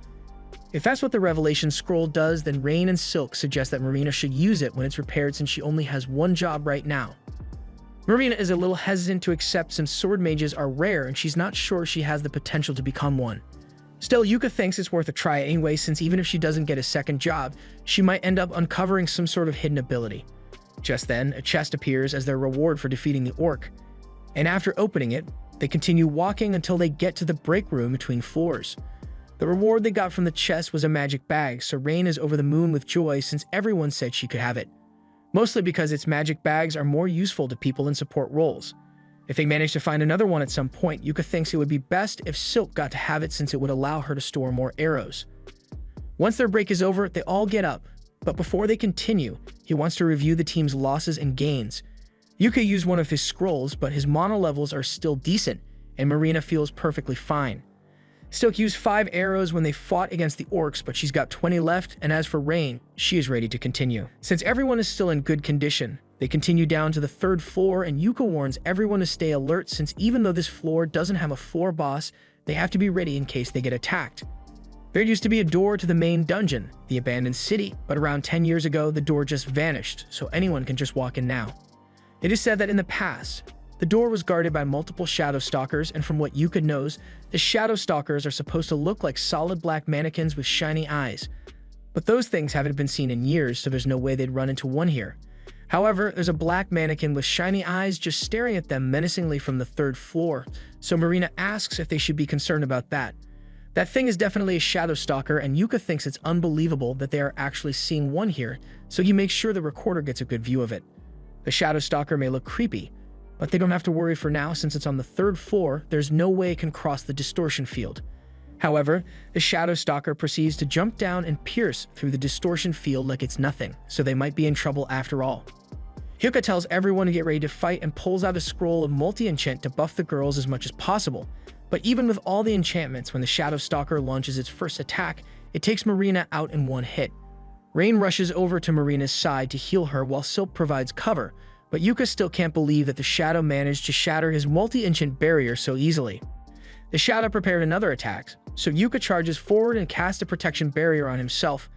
If that's what the Revelation Scroll does, then Rain and Silk suggest that Marina should use it when it's repaired since she only has 1 job right now. Marina is a little hesitant to accept since sword mages are rare and she's not sure she has the potential to become one. Still, Yuka thinks it's worth a try anyway, since even if she doesn't get a second job, she might end up uncovering some sort of hidden ability. Just then, a chest appears as their reward for defeating the orc, and after opening it, they continue walking until they get to the break room between floors. The reward they got from the chest was a magic bag, so Rain is over the moon with joy since everyone said she could have it. Mostly because its magic bags are more useful to people in support roles. If they manage to find another one at some point, Yuka thinks it would be best if Silk got to have it since it would allow her to store more arrows. Once their break is over, they all get up, but before they continue, he wants to review the team's losses and gains. Yuka used one of his scrolls, but his mana levels are still decent, and Marina feels perfectly fine. Silk used 5 arrows when they fought against the orcs, but she's got 20 left, and as for Rain, she is ready to continue. Since everyone is still in good condition, they continue down to the 3rd floor, and Yuka warns everyone to stay alert since even though this floor doesn't have a floor boss, they have to be ready in case they get attacked. There used to be a door to the main dungeon, the abandoned city, but around 10 years ago, the door just vanished, so anyone can just walk in now. It is said that in the past, the door was guarded by multiple Shadow Stalkers, and from what Yuka knows, the Shadow Stalkers are supposed to look like solid black mannequins with shiny eyes. But those things haven't been seen in years, so there's no way they'd run into one here. However, there's a black mannequin with shiny eyes just staring at them menacingly from the 3rd floor, so Marina asks if they should be concerned about that. That thing is definitely a Shadow Stalker, and Yuka thinks it's unbelievable that they are actually seeing one here, so he makes sure the recorder gets a good view of it. The Shadow Stalker may look creepy, but they don't have to worry for now since it's on the 3rd floor, there's no way it can cross the distortion field. However, the Shadow Stalker proceeds to jump down and pierce through the distortion field like it's nothing, so they might be in trouble after all. Yuka tells everyone to get ready to fight and pulls out a scroll of multi-enchant to buff the girls as much as possible. But even with all the enchantments, when the Shadow Stalker launches its first attack, it takes Marina out in one hit. Rain rushes over to Marina's side to heal her while Silk provides cover, but Yuka still can't believe that the Shadow managed to shatter his multi-enchant barrier so easily. The Shadow prepared another attack, so Yuka charges forward and casts a protection barrier on himself,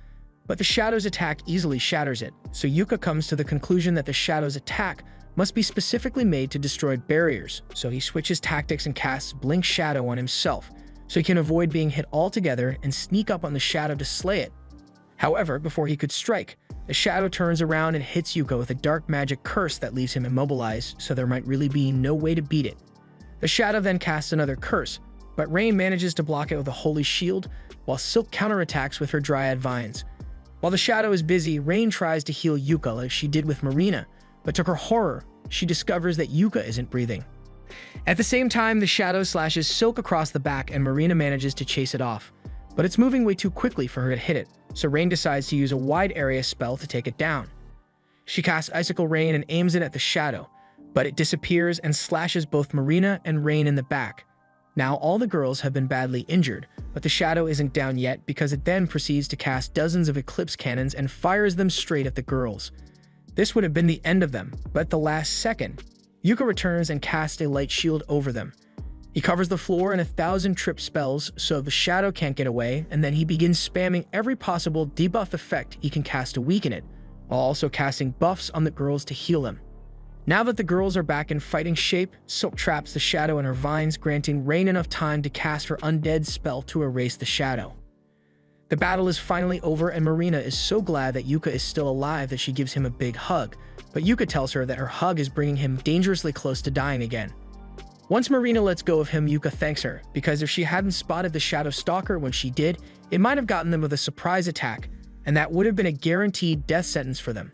but the Shadow's attack easily shatters it, so Yuka comes to the conclusion that the Shadow's attack must be specifically made to destroy barriers, so he switches tactics and casts Blink Shadow on himself, so he can avoid being hit altogether and sneak up on the Shadow to slay it. However, before he could strike, the Shadow turns around and hits Yuka with a dark magic curse that leaves him immobilized, so there might really be no way to beat it. The Shadow then casts another curse, but Rain manages to block it with a holy shield, while Silk counterattacks with her Dryad Vines. While the Shadow is busy, Rain tries to heal Yuka like she did with Marina, but to her horror, she discovers that Yuka isn't breathing. At the same time, the Shadow slashes Silk across the back and Marina manages to chase it off, but it's moving way too quickly for her to hit it, so Rain decides to use a wide area spell to take it down. She casts Icicle Rain and aims it at the Shadow, but it disappears and slashes both Marina and Rain in the back. Now all the girls have been badly injured, but the Shadow isn't down yet because it then proceeds to cast dozens of Eclipse Cannons and fires them straight at the girls. This would have been the end of them, but at the last second, Yuka returns and casts a light shield over them. He covers the floor in 1,000 trip spells so the Shadow can't get away, and then he begins spamming every possible debuff effect he can cast to weaken it, while also casting buffs on the girls to heal them. Now that the girls are back in fighting shape, Silk traps the Shadow in her vines, granting Rain enough time to cast her Undead spell to erase the Shadow. The battle is finally over and Marina is so glad that Yuka is still alive that she gives him a big hug, but Yuka tells her that her hug is bringing him dangerously close to dying again. Once Marina lets go of him, Yuka thanks her, because if she hadn't spotted the Shadow Stalker when she did, it might have gotten them with a surprise attack, and that would have been a guaranteed death sentence for them.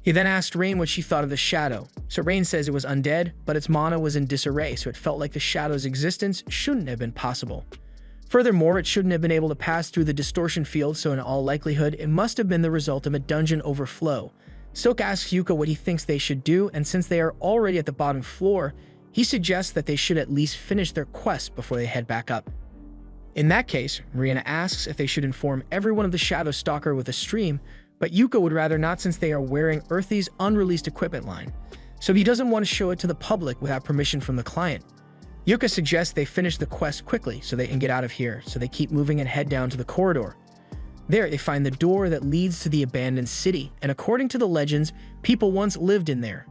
He then asked Rain what she thought of the Shadow, so Rain says it was undead, but its mana was in disarray, so it felt like the Shadow's existence shouldn't have been possible. Furthermore, it shouldn't have been able to pass through the distortion field, so in all likelihood, it must have been the result of a dungeon overflow. Silk asks Yuka what he thinks they should do, and since they are already at the bottom floor, he suggests that they should at least finish their quest before they head back up. In that case, Marina asks if they should inform everyone of the Shadow Stalker with a stream, but Yuka would rather not since they are wearing Earthy's unreleased equipment line, so he doesn't want to show it to the public without permission from the client. Yuka suggests they finish the quest quickly so they can get out of here, so they keep moving and head down to the corridor. There, they find the door that leads to the abandoned city, and according to the legends, people once lived in there.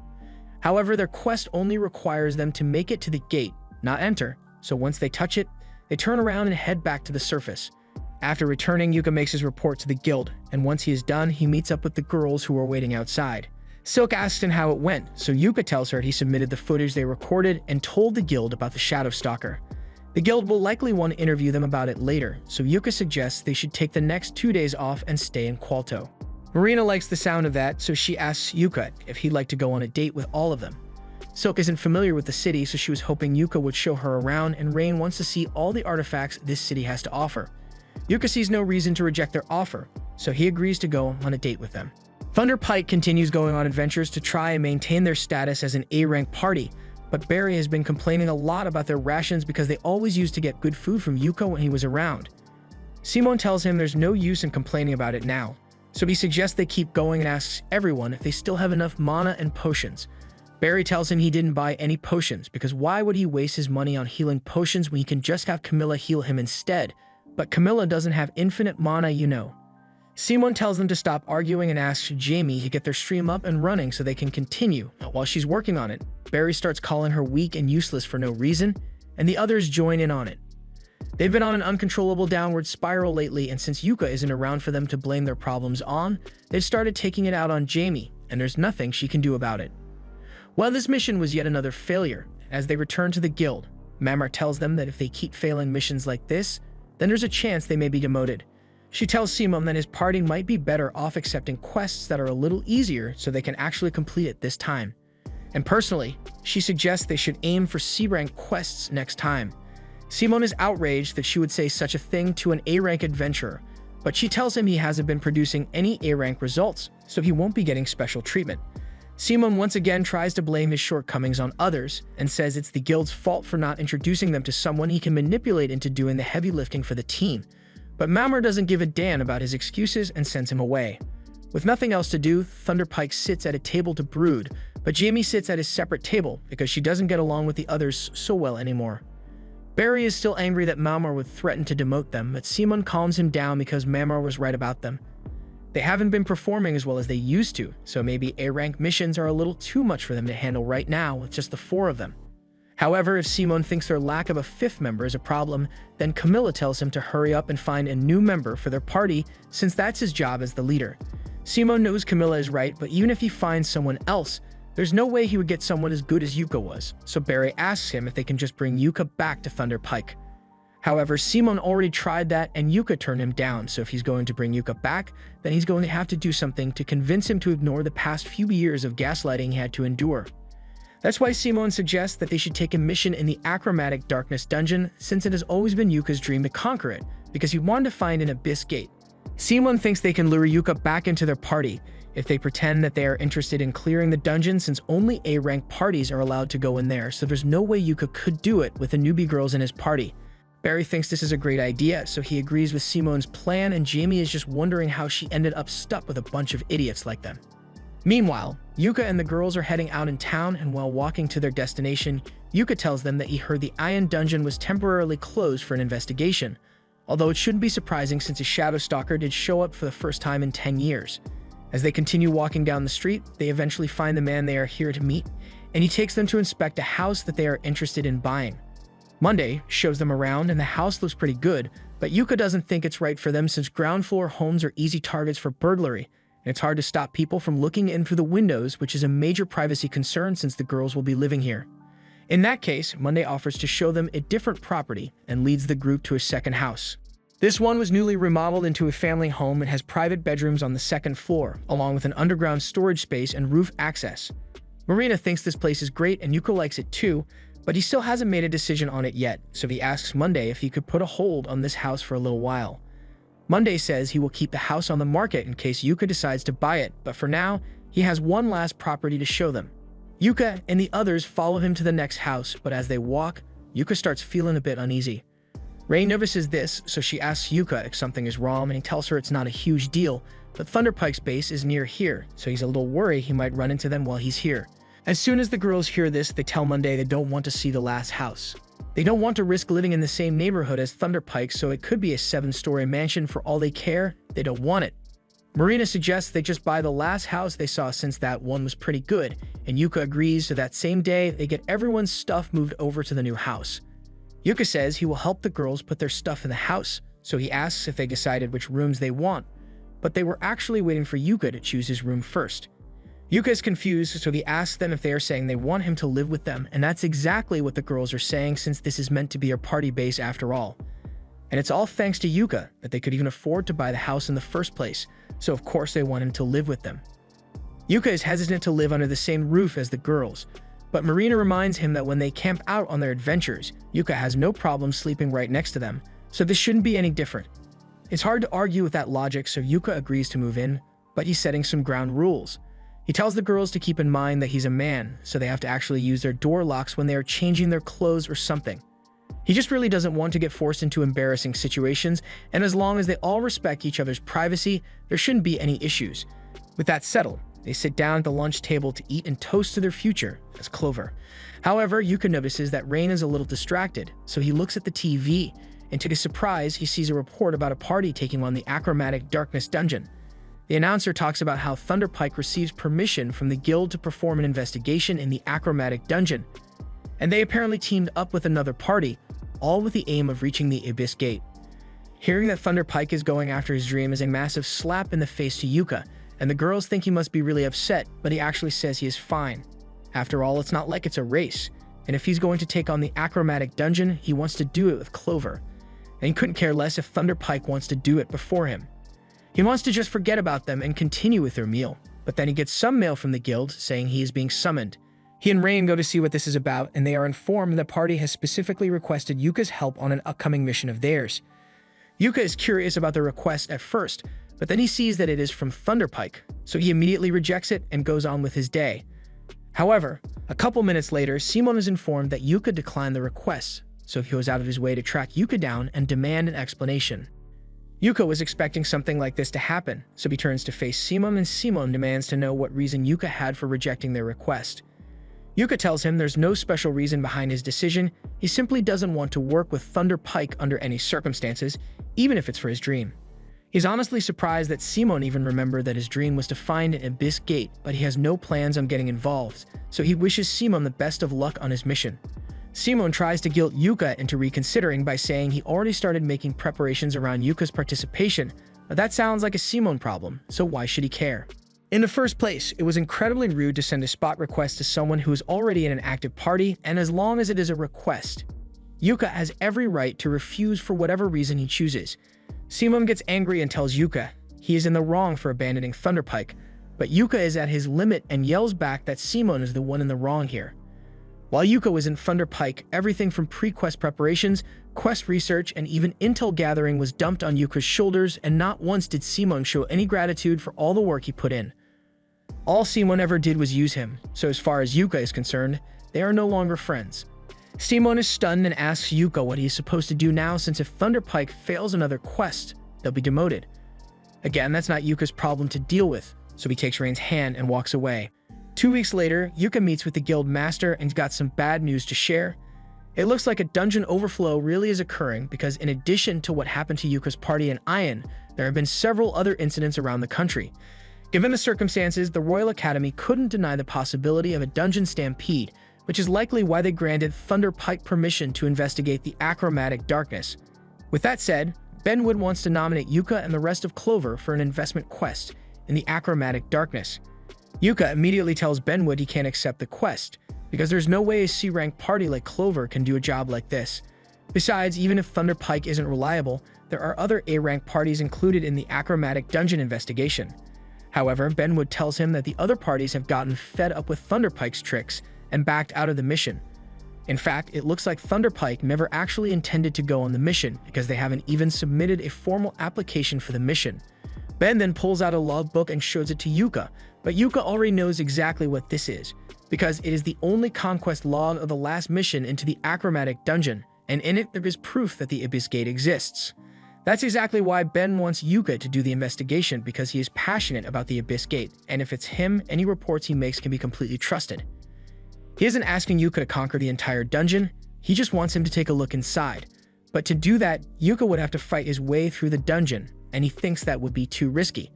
However, their quest only requires them to make it to the gate, not enter, so once they touch it, they turn around and head back to the surface. After returning, Yuka makes his report to the guild, and once he is done, he meets up with the girls who are waiting outside. Silk asks him how it went, so Yuka tells her he submitted the footage they recorded and told the guild about the Shadow Stalker. The guild will likely want to interview them about it later, so Yuka suggests they should take the next 2 days off and stay in Qualto. Marina likes the sound of that, so she asks Yuka if he'd like to go on a date with all of them. Silk isn't familiar with the city, so she was hoping Yuka would show her around, and Rain wants to see all the artifacts this city has to offer. Yuka sees no reason to reject their offer, so he agrees to go on a date with them. Thunder Pike continues going on adventures to try and maintain their status as an A-rank party, but Barry has been complaining a lot about their rations because they always used to get good food from Yuka when he was around. Simone tells him there's no use in complaining about it now, so he suggests they keep going and asks everyone if they still have enough mana and potions. Barry tells him he didn't buy any potions because why would he waste his money on healing potions when he can just have Camilla heal him instead? But Camilla doesn't have infinite mana, you know. Simone tells them to stop arguing and asks Jamie to get their stream up and running so they can continue. While she's working on it, Barry starts calling her weak and useless for no reason, and the others join in on it. They've been on an uncontrollable downward spiral lately, and since Yuka isn't around for them to blame their problems on, they've started taking it out on Jamie, and there's nothing she can do about it. Well, this mission was yet another failure. As they return to the guild, Mamar tells them that if they keep failing missions like this, then there's a chance they may be demoted. She tells Simon that his party might be better off accepting quests that are a little easier so they can actually complete it this time. And personally, she suggests they should aim for C-rank quests next time. Simon is outraged that she would say such a thing to an A-rank adventurer, but she tells him he hasn't been producing any A-rank results, so he won't be getting special treatment. Simon once again tries to blame his shortcomings on others and says it's the guild's fault for not introducing them to someone he can manipulate into doing the heavy lifting for the team. But Mamar doesn't give a damn about his excuses and sends him away. With nothing else to do, Thunder Pike sits at a table to brood, but Jamie sits at his separate table because she doesn't get along with the others so well anymore. Barry is still angry that Mamar would threaten to demote them, but Simon calms him down because Mamar was right about them. They haven't been performing as well as they used to, so maybe A-rank missions are a little too much for them to handle right now with just the 4 of them. However, if Simon thinks their lack of a 5th member is a problem, then Camilla tells him to hurry up and find a new member for their party since that's his job as the leader. Simon knows Camilla is right, but even if he finds someone else, there's no way he would get someone as good as Yuka was, so Barry asks him if they can just bring Yuka back to Thunder Pike. However, Simon already tried that and Yuka turned him down, so if he's going to bring Yuka back, then he's going to have to do something to convince him to ignore the past few years of gaslighting he had to endure. That's why Simon suggests that they should take a mission in the Achromatic Darkness dungeon, since it has always been Yuka's dream to conquer it, because he wanted to find an abyss gate. Simon thinks they can lure Yuka back into their party if they pretend that they are interested in clearing the dungeon, since only A-rank parties are allowed to go in there, so there's no way Yuka could do it with the newbie girls in his party. Barry thinks this is a great idea, so he agrees with Simon's plan, and Jamie is just wondering how she ended up stuck with a bunch of idiots like them. Meanwhile, Yuka and the girls are heading out in town, and while walking to their destination, Yuka tells them that he heard the Iron Dungeon was temporarily closed for an investigation, although it shouldn't be surprising since a Shadow Stalker did show up for the first time in 10 years. As they continue walking down the street, they eventually find the man they are here to meet, and he takes them to inspect a house that they are interested in buying. Monday shows them around, and the house looks pretty good, but Yuka doesn't think it's right for them since ground floor homes are easy targets for burglary, and it's hard to stop people from looking in through the windows, which is a major privacy concern since the girls will be living here. In that case, Monday offers to show them a different property and leads the group to a second house. This one was newly remodeled into a family home and has private bedrooms on the 2nd floor, along with an underground storage space and roof access. Marina thinks this place is great and Yuka likes it too, but he still hasn't made a decision on it yet, so he asks Monday if he could put a hold on this house for a little while. Monday says he will keep the house on the market in case Yuka decides to buy it, but for now, he has one last property to show them. Yuka and the others follow him to the next house, but as they walk, Yuka starts feeling a bit uneasy. Ray notices this, so she asks Yuka if something is wrong, and he tells her it's not a huge deal, but Thunderpike's base is near here, so he's a little worried he might run into them while he's here. As soon as the girls hear this, they tell Monday they don't want to see the last house. They don't want to risk living in the same neighborhood as Thunderpike, so it could be a 7-story mansion for all they care. They don't want it. Marina suggests they just buy the last house they saw since that one was pretty good, and Yuka agrees, so that same day, they get everyone's stuff moved over to the new house. Yuka says he will help the girls put their stuff in the house, so he asks if they decided which rooms they want, but they were actually waiting for Yuka to choose his room first. Yuka is confused, so he asks them if they are saying they want him to live with them, and that's exactly what the girls are saying since this is meant to be a party base after all. And it's all thanks to Yuka that they could even afford to buy the house in the first place, so of course they want him to live with them. Yuka is hesitant to live under the same roof as the girls, But Marina reminds him that when they camp out on their adventures, Yuka has no problem sleeping right next to them, so this shouldn't be any different. It's hard to argue with that logic, so Yuka agrees to move in, but he's setting some ground rules. He tells the girls to keep in mind that he's a man, so they have to actually use their door locks when they are changing their clothes or something. He just really doesn't want to get forced into embarrassing situations, and as long as they all respect each other's privacy, there shouldn't be any issues. With that settled, they sit down at the lunch table to eat and toast to their future as Clover. However, Yuka notices that Rain is a little distracted, so he looks at the TV, and to his surprise, he sees a report about a party taking on the Achromatic Darkness dungeon. The announcer talks about how Thunderpike receives permission from the guild to perform an investigation in the Achromatic dungeon, and they apparently teamed up with another party, all with the aim of reaching the Abyss Gate. Hearing that Thunderpike is going after his dream is a massive slap in the face to Yuka, and the girls think he must be really upset, but he actually says he is fine. After all, it's not like it's a race, and if he's going to take on the Achromatic dungeon, he wants to do it with Clover, and he couldn't care less if Thunderpike wants to do it before him. He wants to just forget about them and continue with their meal, but then he gets some mail from the guild saying he is being summoned. He and Rain go to see what this is about, and they are informed the party has specifically requested Yuka's help on an upcoming mission of theirs. Yuka is curious about the request at first, but then he sees that it is from Thunderpike, so he immediately rejects it and goes on with his day. However, a couple minutes later, Simon is informed that Yuka declined the request, so he goes out of his way to track Yuka down and demand an explanation. Yuka was expecting something like this to happen, so he turns to face Simon, and Simon demands to know what reason Yuka had for rejecting their request. Yuka tells him there's no special reason behind his decision, he simply doesn't want to work with Thunderpike under any circumstances, even if it's for his dream. He's honestly surprised that Simon even remembered that his dream was to find an Abyss Gate, but he has no plans on getting involved, so he wishes Simon the best of luck on his mission. Simon tries to guilt Yuka into reconsidering by saying he already started making preparations around Yuka's participation, but that sounds like a Simon problem, so why should he care? In the first place, it was incredibly rude to send a spot request to someone who is already in an active party, and as long as it is a request, Yuka has every right to refuse for whatever reason he chooses. Simon gets angry and tells Yuka he is in the wrong for abandoning Thunderpike, but Yuka is at his limit and yells back that Simon is the one in the wrong here. While Yuka was in Thunderpike, everything from pre-quest preparations, quest research, and even intel gathering was dumped on Yuka's shoulders, and not once did Simon show any gratitude for all the work he put in. All Simon ever did was use him, so as far as Yuka is concerned, they are no longer friends. Simon is stunned and asks Yuka what he is supposed to do now, since if Thunderpike fails another quest, they'll be demoted. Again, that's not Yuka's problem to deal with, so he takes Rain's hand and walks away. 2 weeks later, Yuka meets with the guild master and got some bad news to share. It looks like a dungeon overflow really is occurring because in addition to what happened to Yuka's party in Ion, there have been several other incidents around the country. Given the circumstances, the Royal Academy couldn't deny the possibility of a dungeon stampede, which is likely why they granted Thunderpike permission to investigate the Achromatic Darkness. With that said, Benwood wants to nominate Yuka and the rest of Clover for an investment quest in the Achromatic Darkness. Yuka immediately tells Benwood he can't accept the quest, because there's no way a C-rank party like Clover can do a job like this. Besides, even if Thunderpike isn't reliable, there are other A-rank parties included in the Achromatic Dungeon investigation. However, Benwood tells him that the other parties have gotten fed up with Thunderpike's tricks and backed out of the mission. In fact, it looks like Thunderpike never actually intended to go on the mission because they haven't even submitted a formal application for the mission. Ben then pulls out a logbook and shows it to Yuka, but Yuka already knows exactly what this is, because it is the only conquest log of the last mission into the Achromatic Dungeon, and in it there is proof that the Abyss Gate exists. That's exactly why Ben wants Yuka to do the investigation, because he is passionate about the Abyss Gate, and if it's him, any reports he makes can be completely trusted. He isn't asking Yuka to conquer the entire dungeon, he just wants him to take a look inside. But to do that, Yuka would have to fight his way through the dungeon, and he thinks that would be too risky.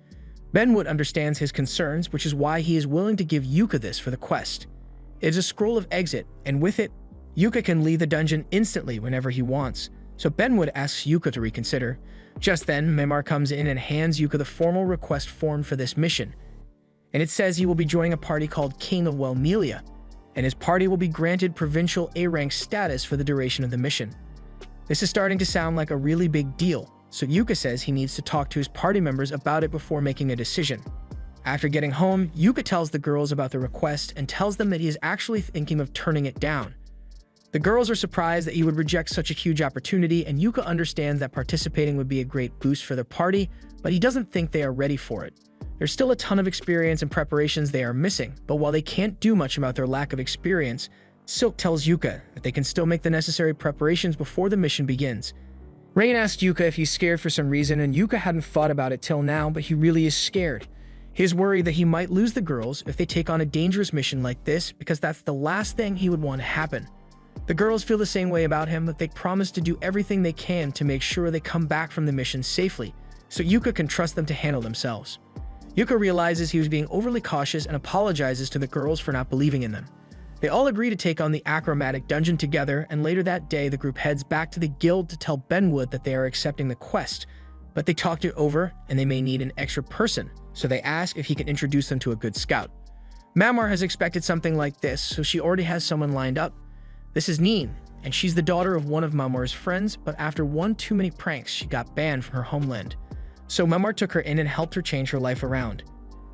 Benwood understands his concerns, which is why he is willing to give Yuka this for the quest. It is a scroll of exit, and with it, Yuka can leave the dungeon instantly whenever he wants, so Benwood asks Yuka to reconsider. Just then, Memar comes in and hands Yuka the formal request form for this mission, and it says he will be joining a party called King of Welmelia, and his party will be granted provincial A-rank status for the duration of the mission. This is starting to sound like a really big deal, so Yuka says he needs to talk to his party members about it before making a decision. After getting home, Yuka tells the girls about the request and tells them that he is actually thinking of turning it down. The girls are surprised that he would reject such a huge opportunity, and Yuka understands that participating would be a great boost for their party, but he doesn't think they are ready for it. There's still a ton of experience and preparations they are missing, but while they can't do much about their lack of experience, Silk tells Yuka that they can still make the necessary preparations before the mission begins. Rain asks Yuka if he's scared for some reason, and Yuka hadn't thought about it till now, but he really is scared. He is worried that he might lose the girls if they take on a dangerous mission like this, because that's the last thing he would want to happen. The girls feel the same way about him, but they promise to do everything they can to make sure they come back from the mission safely, so Yuka can trust them to handle themselves. Yuka realizes he was being overly cautious and apologizes to the girls for not believing in them. They all agree to take on the achromatic dungeon together, and later that day the group heads back to the guild to tell Benwood that they are accepting the quest, but they talked it over and they may need an extra person, so they ask if he can introduce them to a good scout. Mamar has expected something like this, so she already has someone lined up. This is Neen, and she's the daughter of one of Mamar's friends, but after one too many pranks, she got banned from her homeland. So Mamar took her in and helped her change her life around.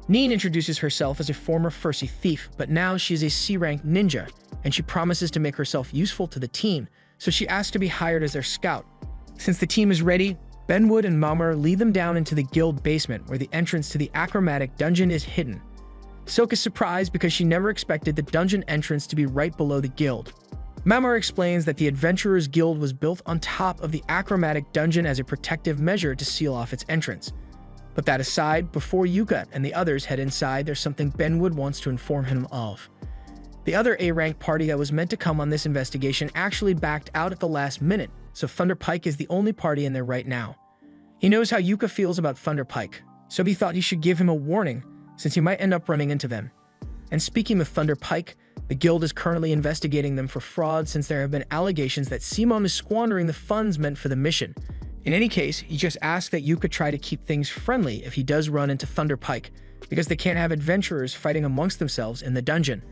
Neen introduces herself as a former Fursi thief, but now she is a C-rank ninja, and she promises to make herself useful to the team, so she asks to be hired as their scout. Since the team is ready, Benwood and Mamar lead them down into the guild basement where the entrance to the achromatic dungeon is hidden. Silk is surprised because she never expected the dungeon entrance to be right below the guild. Mamar explains that the Adventurers Guild was built on top of the achromatic dungeon as a protective measure to seal off its entrance. But that aside, before Yuka and the others head inside, there's something Benwood wants to inform him of. The other A-rank party that was meant to come on this investigation actually backed out at the last minute, so Thunder Pike is the only party in there right now. He knows how Yuka feels about Thunder Pike, so he thought he should give him a warning, since he might end up running into them. And speaking of Thunder Pike, the guild is currently investigating them for fraud since there have been allegations that Simon is squandering the funds meant for the mission. In any case, he just asks that Yuka try to keep things friendly if he does run into Thunder Pike, because they can't have adventurers fighting amongst themselves in the dungeon.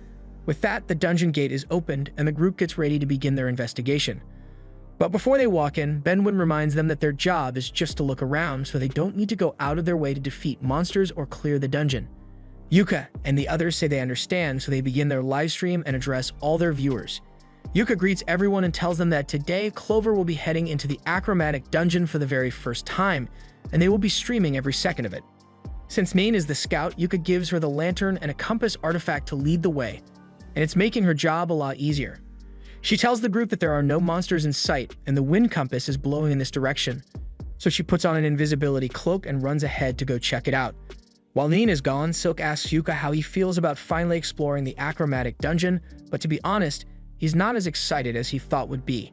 With that, the dungeon gate is opened and the group gets ready to begin their investigation. But before they walk in, Benwood reminds them that their job is just to look around, so they don't need to go out of their way to defeat monsters or clear the dungeon. Yuka and the others say they understand, so they begin their live stream and address all their viewers. Yuka greets everyone and tells them that today Clover will be heading into the achromatic dungeon for the very first time, and they will be streaming every second of it. Since Neen is the scout, Yuka gives her the lantern and a compass artifact to lead the way, and it's making her job a lot easier. She tells the group that there are no monsters in sight, and the wind compass is blowing in this direction, so she puts on an invisibility cloak and runs ahead to go check it out. While Neen is gone, Silk asks Yuka how he feels about finally exploring the achromatic dungeon, but to be honest, he's not as excited as he thought would be.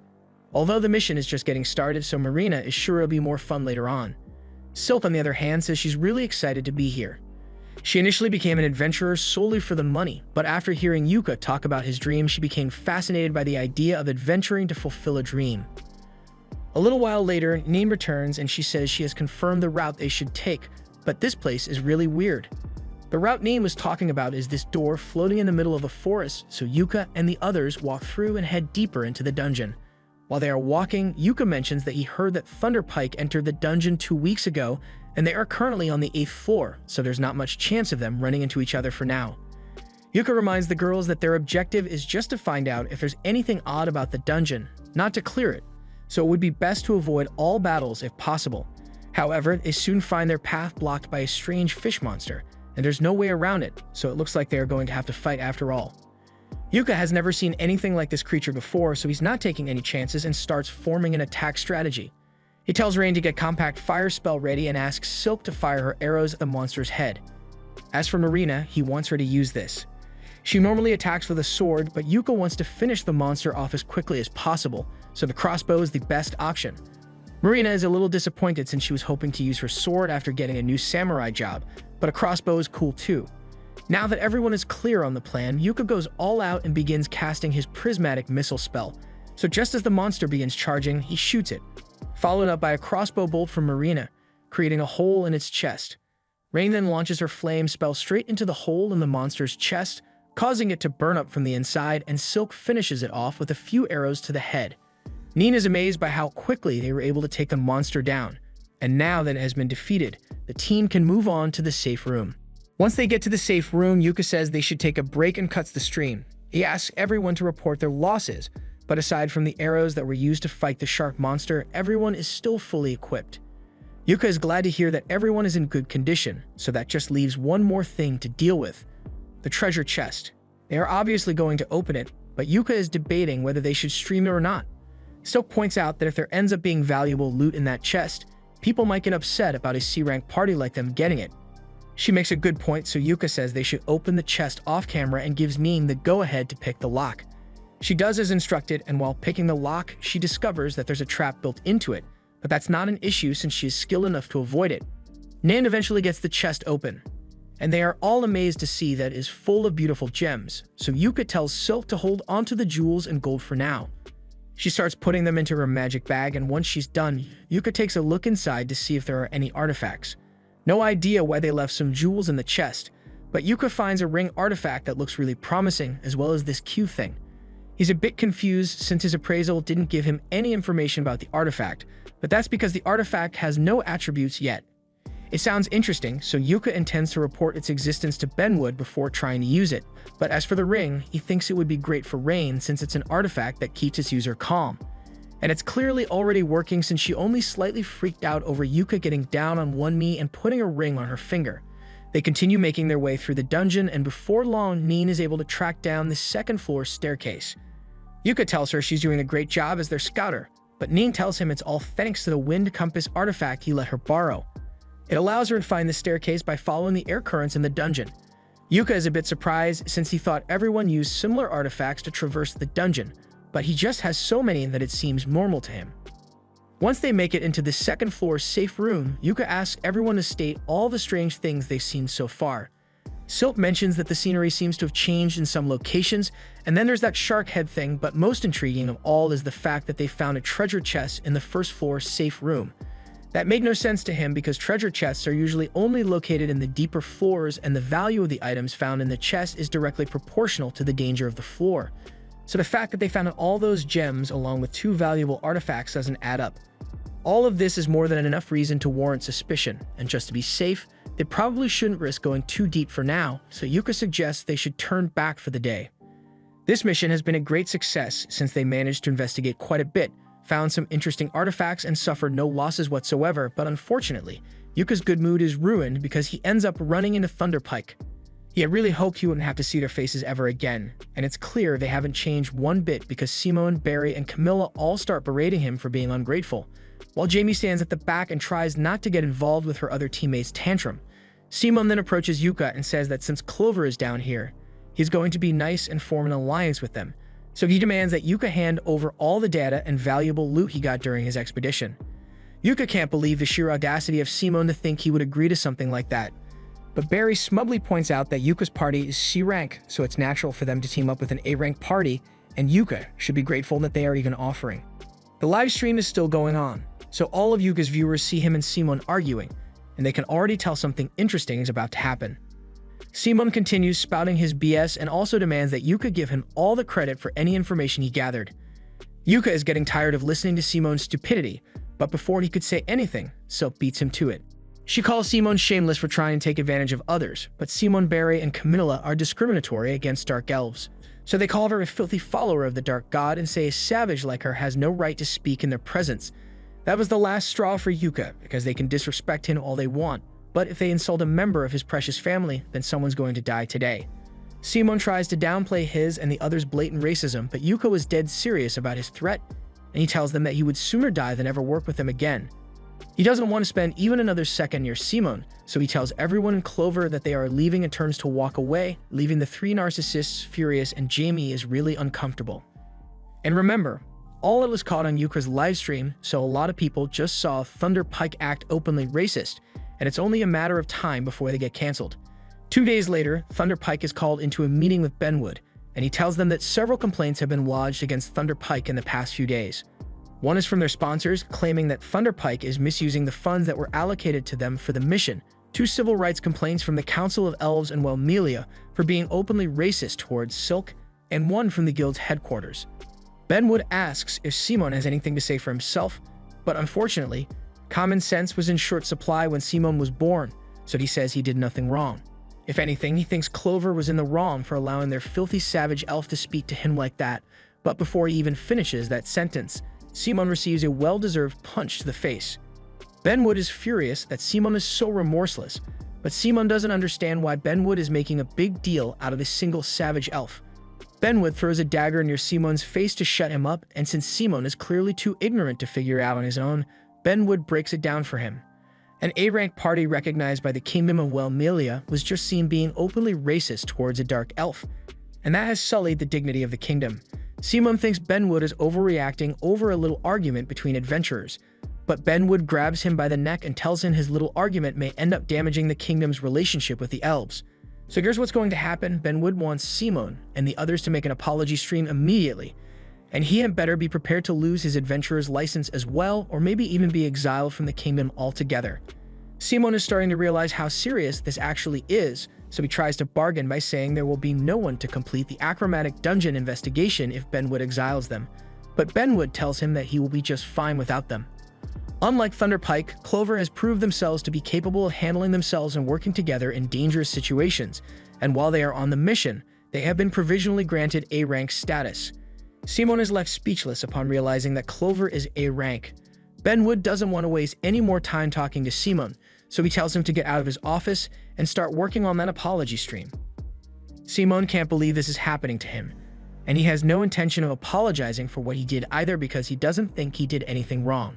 Although the mission is just getting started, so Marina is sure it'll be more fun later on. Silk, on the other hand, says she's really excited to be here. She initially became an adventurer solely for the money, but after hearing Yuka talk about his dream, she became fascinated by the idea of adventuring to fulfill a dream. A little while later, Neen returns and she says she has confirmed the route they should take, but this place is really weird. The route Neen was talking about is this door floating in the middle of a forest, so Yuka and the others walk through and head deeper into the dungeon. While they are walking, Yuka mentions that he heard that Thunder Pike entered the dungeon 2 weeks ago, and they are currently on the 8th floor, so there's not much chance of them running into each other for now. Yuka reminds the girls that their objective is just to find out if there's anything odd about the dungeon, not to clear it, so it would be best to avoid all battles if possible. However, they soon find their path blocked by a strange fish monster, and there's no way around it, so it looks like they are going to have to fight after all. Yuka has never seen anything like this creature before, so he's not taking any chances and starts forming an attack strategy. He tells Rain to get Compact Fire spell ready and asks Silk to fire her arrows at the monster's head. As for Marina, he wants her to use this. She normally attacks with a sword, but Yuka wants to finish the monster off as quickly as possible, so the crossbow is the best option. Marina is a little disappointed since she was hoping to use her sword after getting a new samurai job, but a crossbow is cool too. Now that everyone is clear on the plan, Yuka goes all out and begins casting his prismatic missile spell, so just as the monster begins charging, he shoots it, followed up by a crossbow bolt from Marina, creating a hole in its chest. Rain then launches her flame spell straight into the hole in the monster's chest, causing it to burn up from the inside, and Silk finishes it off with a few arrows to the head. Neen is amazed by how quickly they were able to take the monster down, and now that it has been defeated, the team can move on to the safe room. Once they get to the safe room, Yuka says they should take a break and cuts the stream. He asks everyone to report their losses, but aside from the arrows that were used to fight the shark monster, everyone is still fully equipped. Yuka is glad to hear that everyone is in good condition, so that just leaves one more thing to deal with: the treasure chest. They are obviously going to open it, but Yuka is debating whether they should stream it or not. Silk points out that if there ends up being valuable loot in that chest, people might get upset about a C-rank party like them getting it. She makes a good point, so Yuka says they should open the chest off-camera and gives Ning the go-ahead to pick the lock. She does as instructed, and while picking the lock, she discovers that there's a trap built into it, but that's not an issue since she is skilled enough to avoid it. Nan eventually gets the chest open, and they are all amazed to see that it is full of beautiful gems, so Yuka tells Silk to hold onto the jewels and gold for now. She starts putting them into her magic bag, and once she's done, Yuka takes a look inside to see if there are any artifacts. No idea why they left some jewels in the chest, but Yuka finds a ring artifact that looks really promising, as well as this Q thing. He's a bit confused since his appraisal didn't give him any information about the artifact, but that's because the artifact has no attributes yet. It sounds interesting, so Yuka intends to report its existence to Benwood before trying to use it, but as for the ring, he thinks it would be great for Rain since it's an artifact that keeps its user calm. And it's clearly already working since she only slightly freaked out over Yuka getting down on one knee and putting a ring on her finger. They continue making their way through the dungeon, and before long, Ning is able to track down the second-floor staircase. Yuka tells her she's doing a great job as their scouter, but Ning tells him it's all thanks to the wind compass artifact he let her borrow. It allows her to find the staircase by following the air currents in the dungeon. Yuka is a bit surprised since he thought everyone used similar artifacts to traverse the dungeon, but he just has so many that it seems normal to him. Once they make it into the second-floor safe room, Yuka asks everyone to state all the strange things they've seen so far. Silk mentions that the scenery seems to have changed in some locations, and then there's that shark head thing, but most intriguing of all is the fact that they found a treasure chest in the first-floor safe room. That made no sense to him because treasure chests are usually only located in the deeper floors, and the value of the items found in the chest is directly proportional to the danger of the floor. So the fact that they found all those gems along with 2 valuable artifacts doesn't add up. All of this is more than enough reason to warrant suspicion, and just to be safe, they probably shouldn't risk going too deep for now, so Yuka suggests they should turn back for the day. This mission has been a great success since they managed to investigate quite a bit, found some interesting artifacts, and suffered no losses whatsoever, but unfortunately, Yuka's good mood is ruined because he ends up running into Thunderpike. He had really hoped he wouldn't have to see their faces ever again, and it's clear they haven't changed one bit because Simone, Barry, and Camilla all start berating him for being ungrateful, while Jamie stands at the back and tries not to get involved with her other teammates' tantrum. Simone then approaches Yuka and says that since Clover is down here, he's going to be nice and form an alliance with them, so he demands that Yuka hand over all the data and valuable loot he got during his expedition. Yuka can't believe the sheer audacity of Simone to think he would agree to something like that. But Barry smugly points out that Yuka's party is C-rank, so it's natural for them to team up with an A-rank party, and Yuka should be grateful that they are even offering. The live stream is still going on, so all of Yuka's viewers see him and Simone arguing, and they can already tell something interesting is about to happen. Simone continues spouting his BS and also demands that Yuka give him all the credit for any information he gathered. Yuka is getting tired of listening to Simone's stupidity, but before he could say anything, Silk beats him to it. She calls Simone shameless for trying to take advantage of others, but Simone, Barry, and Camilla are discriminatory against dark elves, so they call her a filthy follower of the dark god and say a savage like her has no right to speak in their presence. That was the last straw for Yuka, because they can disrespect him all they want, but if they insult a member of his precious family, then someone's going to die today. Simone tries to downplay his and the others' blatant racism, but Yuka was dead serious about his threat, and he tells them that he would sooner die than ever work with them again. He doesn't want to spend even another second near Simone, so he tells everyone in Clover that they are leaving and turns to walk away, leaving the 3 narcissists furious, and Jamie is really uncomfortable. And remember, all it was caught on Yuka's livestream, so a lot of people just saw Thunderpike act openly racist, and it's only a matter of time before they get cancelled. 2 days later, Thunderpike is called into a meeting with Benwood, and he tells them that several complaints have been lodged against Thunderpike in the past few days. One is from their sponsors, claiming that Thunderpike is misusing the funds that were allocated to them for the mission, 2 civil rights complaints from the Council of Elves and Wellmelia for being openly racist towards Silk, and 1 from the guild's headquarters. Benwood asks if Simone has anything to say for himself, but unfortunately, common sense was in short supply when Simone was born, so he says he did nothing wrong. If anything, he thinks Clover was in the wrong for allowing their filthy savage elf to speak to him like that, but before he even finishes that sentence, Simon receives a well-deserved punch to the face. Benwood is furious that Simon is so remorseless, but Simon doesn't understand why Benwood is making a big deal out of this single savage elf. Benwood throws a dagger near Simon's face to shut him up, and since Simon is clearly too ignorant to figure it out on his own, Benwood breaks it down for him. An A-rank party recognized by the Kingdom of Welmelia was just seen being openly racist towards a dark elf, and that has sullied the dignity of the kingdom. Simon thinks Benwood is overreacting over a little argument between adventurers, but Benwood grabs him by the neck and tells him his little argument may end up damaging the kingdom's relationship with the elves. So here's what's going to happen. Benwood wants Simon and the others to make an apology stream immediately, and he had better be prepared to lose his adventurer's license as well, or maybe even be exiled from the kingdom altogether. Simon is starting to realize how serious this actually is, so he tries to bargain by saying there will be no one to complete the achromatic dungeon investigation if Benwood exiles them, but Benwood tells him that he will be just fine without them. Unlike Thunderpike, Clover has proved themselves to be capable of handling themselves and working together in dangerous situations, and while they are on the mission, they have been provisionally granted A-rank status. Simon is left speechless upon realizing that Clover is A-rank. Benwood doesn't want to waste any more time talking to Simon, so he tells him to get out of his office and start working on that apology stream. Simon can't believe this is happening to him, and he has no intention of apologizing for what he did either because he doesn't think he did anything wrong.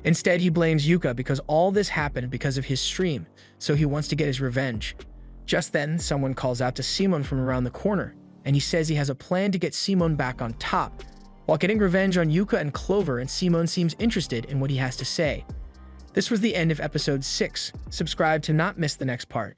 Instead, he blames Yuka because all this happened because of his stream, so he wants to get his revenge. Just then, someone calls out to Simon from around the corner, and he says he has a plan to get Simon back on top, while getting revenge on Yuka and Clover, and Simon seems interested in what he has to say. This was the end of episode 6. Subscribe to not miss the next part.